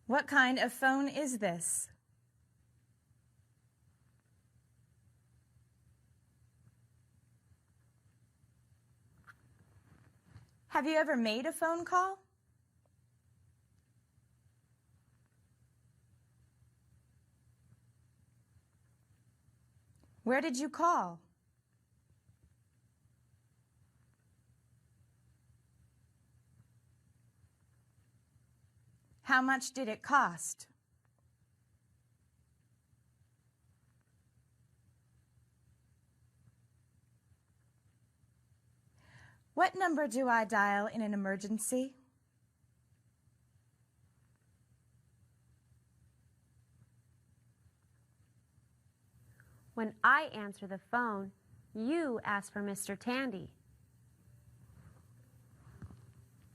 What kind of phone is this? Have you ever made a phone call? Where did you call? How much did it cost? What number do I dial in an emergency? When I answer the phone, you ask for Mr. Tandy.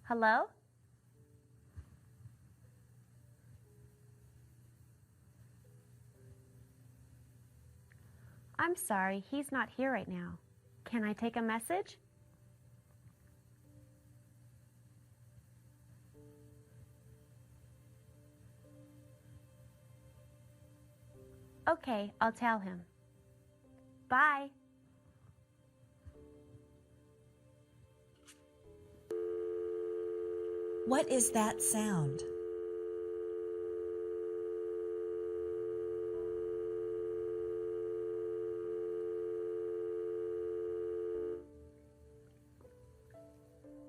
Hello? I'm sorry, he's not here right now. Can I take a message? Okay, I'll tell him. Bye. What is that sound?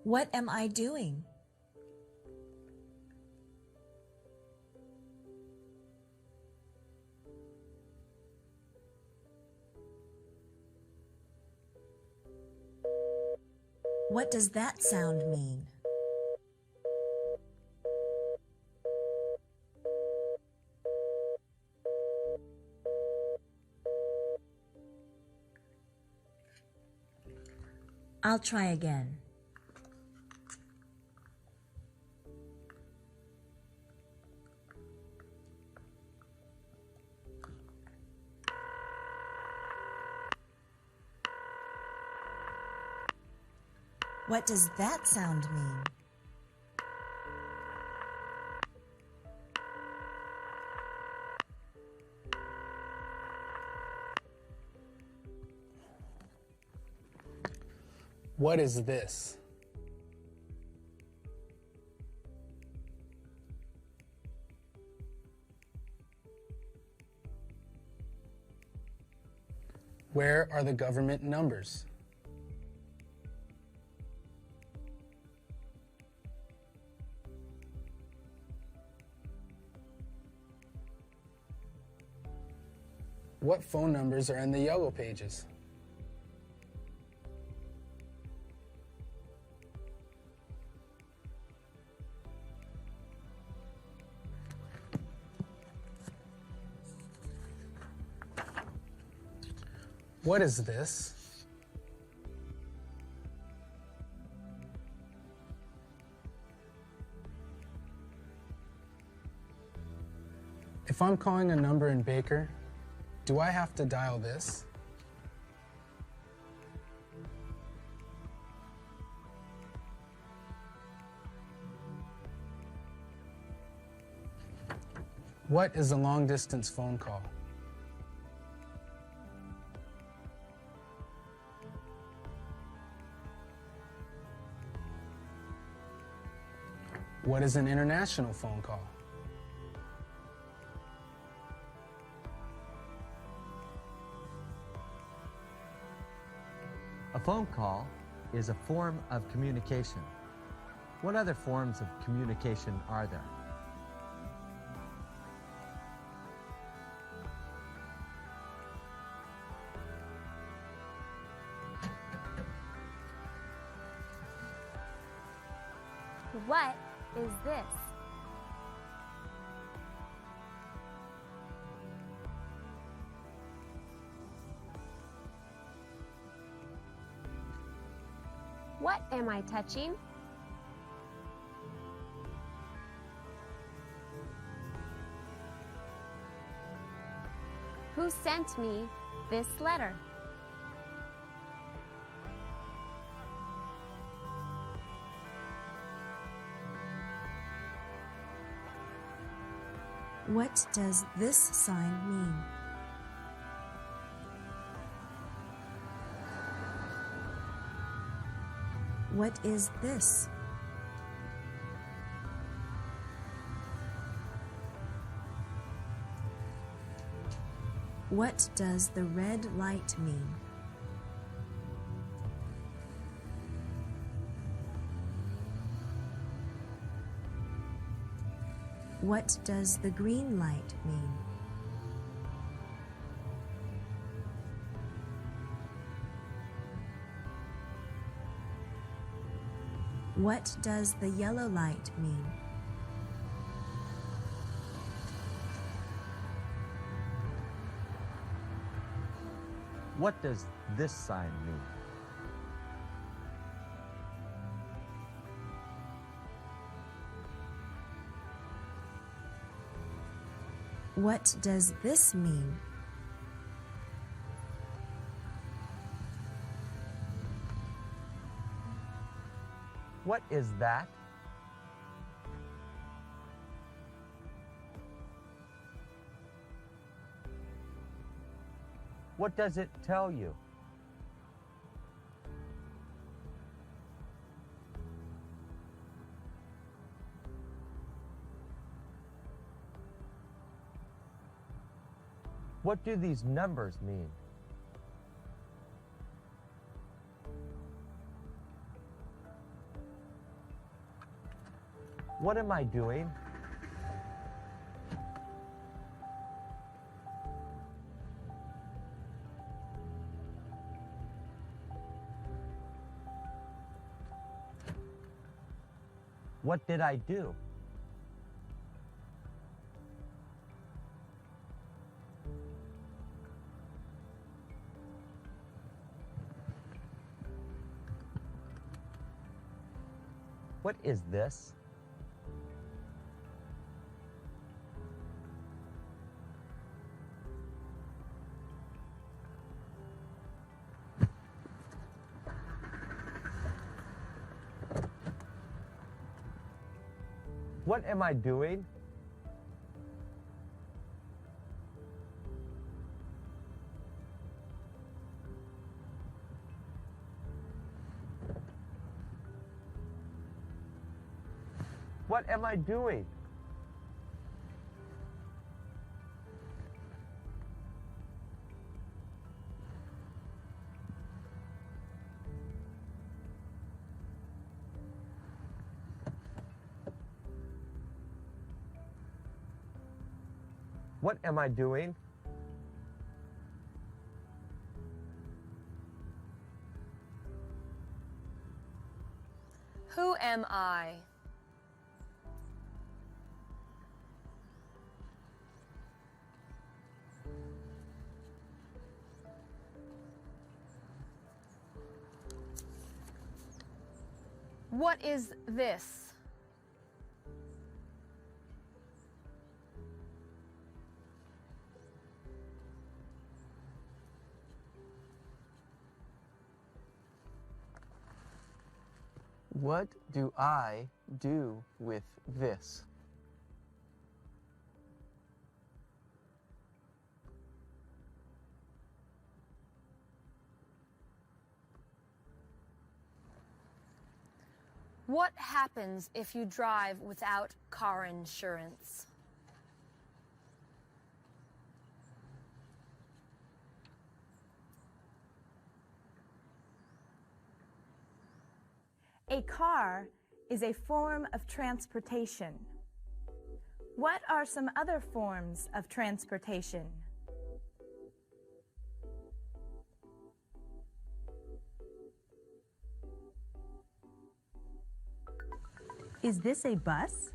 What am I doing? What does that sound mean? I'll try again. What does that sound mean? What is this? Where are the government numbers? What phone numbers are in the yellow pages? What is this? If I'm calling a number in Baker, do I have to dial this? What is a long-distance phone call? What is an international phone call? A phone call is a form of communication. What other forms of communication are there? What is this? What am I touching? Who sent me this letter? What does this sign mean? What is this? What does the red light mean? What does the green light mean? What does the yellow light mean? What does this sign mean? What does this mean? What is that? What does it tell you? What do these numbers mean? What am I doing? What did I do? What is this? What am I doing? What am I doing? What am I doing? Who am I? What is this? What do I do with this? What happens if you drive without car insurance? A car is a form of transportation. What are some other forms of transportation? Is this a bus?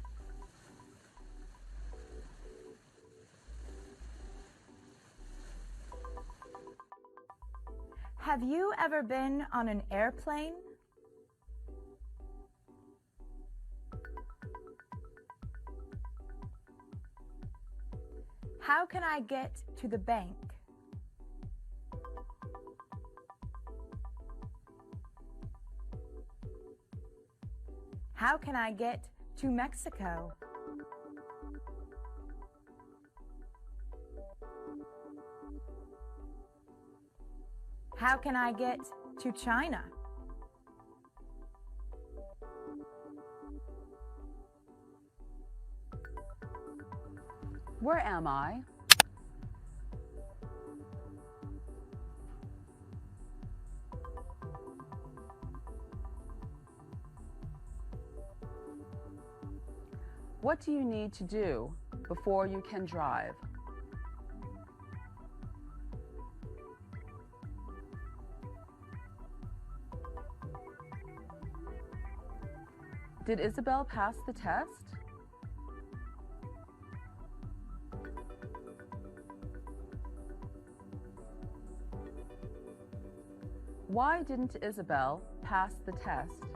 Have you ever been on an airplane? How can I get to the bank? How can I get to Mexico? How can I get to China? Where am I? What do you need to do before you can drive? Did Isabel pass the test? Why didn't Isabel pass the test?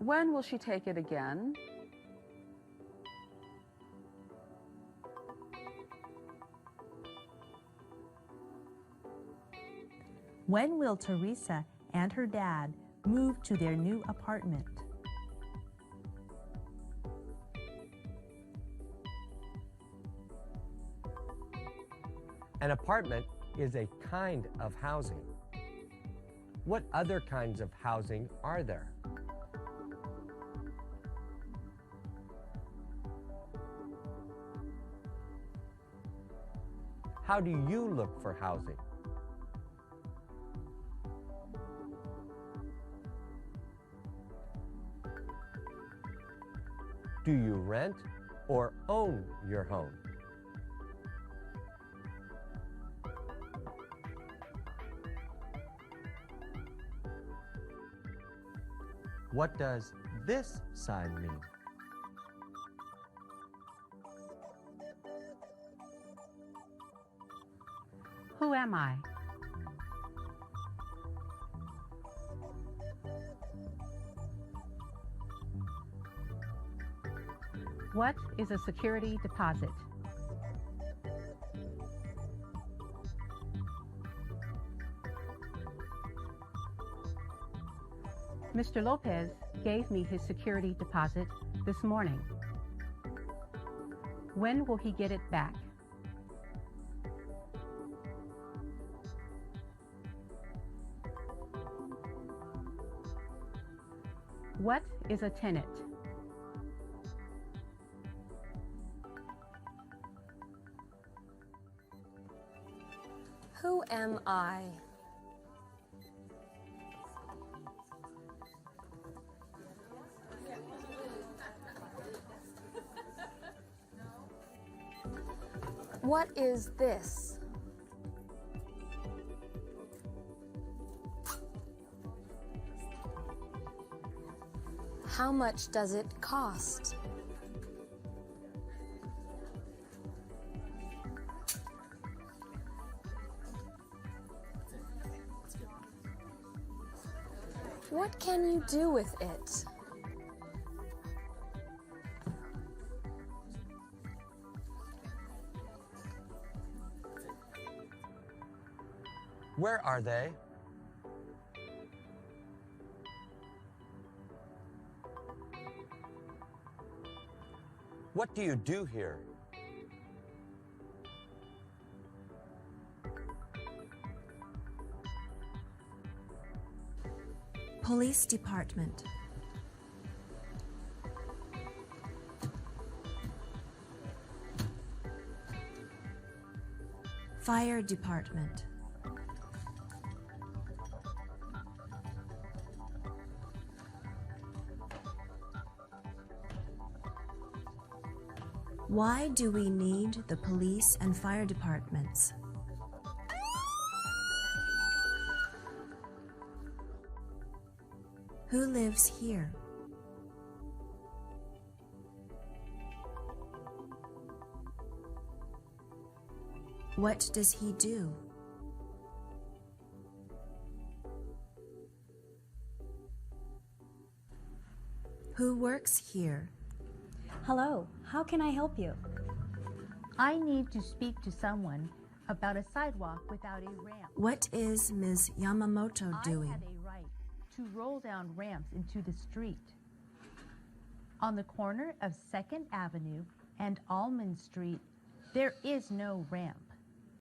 When will she take it again? When will Teresa and her dad move to their new apartment? An apartment is a kind of housing. What other kinds of housing are there? How do you look for housing? Do you rent or own your home? What does this sign mean? Who am I? What is a security deposit? Mr. Lopez gave me his security deposit this morning. When will he get it back? What is a tenant? Who am I? What is this? How much does it cost? What can you do with it? Where are they? What do you do here? Police Department. Fire Department. Why do we need the police and fire departments? Who lives here? What does he do? Who works here? Hello, how can I help you? I need to speak to someone about a sidewalk without a ramp. What is Ms. Yamamoto doing? I had a right to roll down ramps into the street. On the corner of 2nd Avenue and Almond Street, there is no ramp.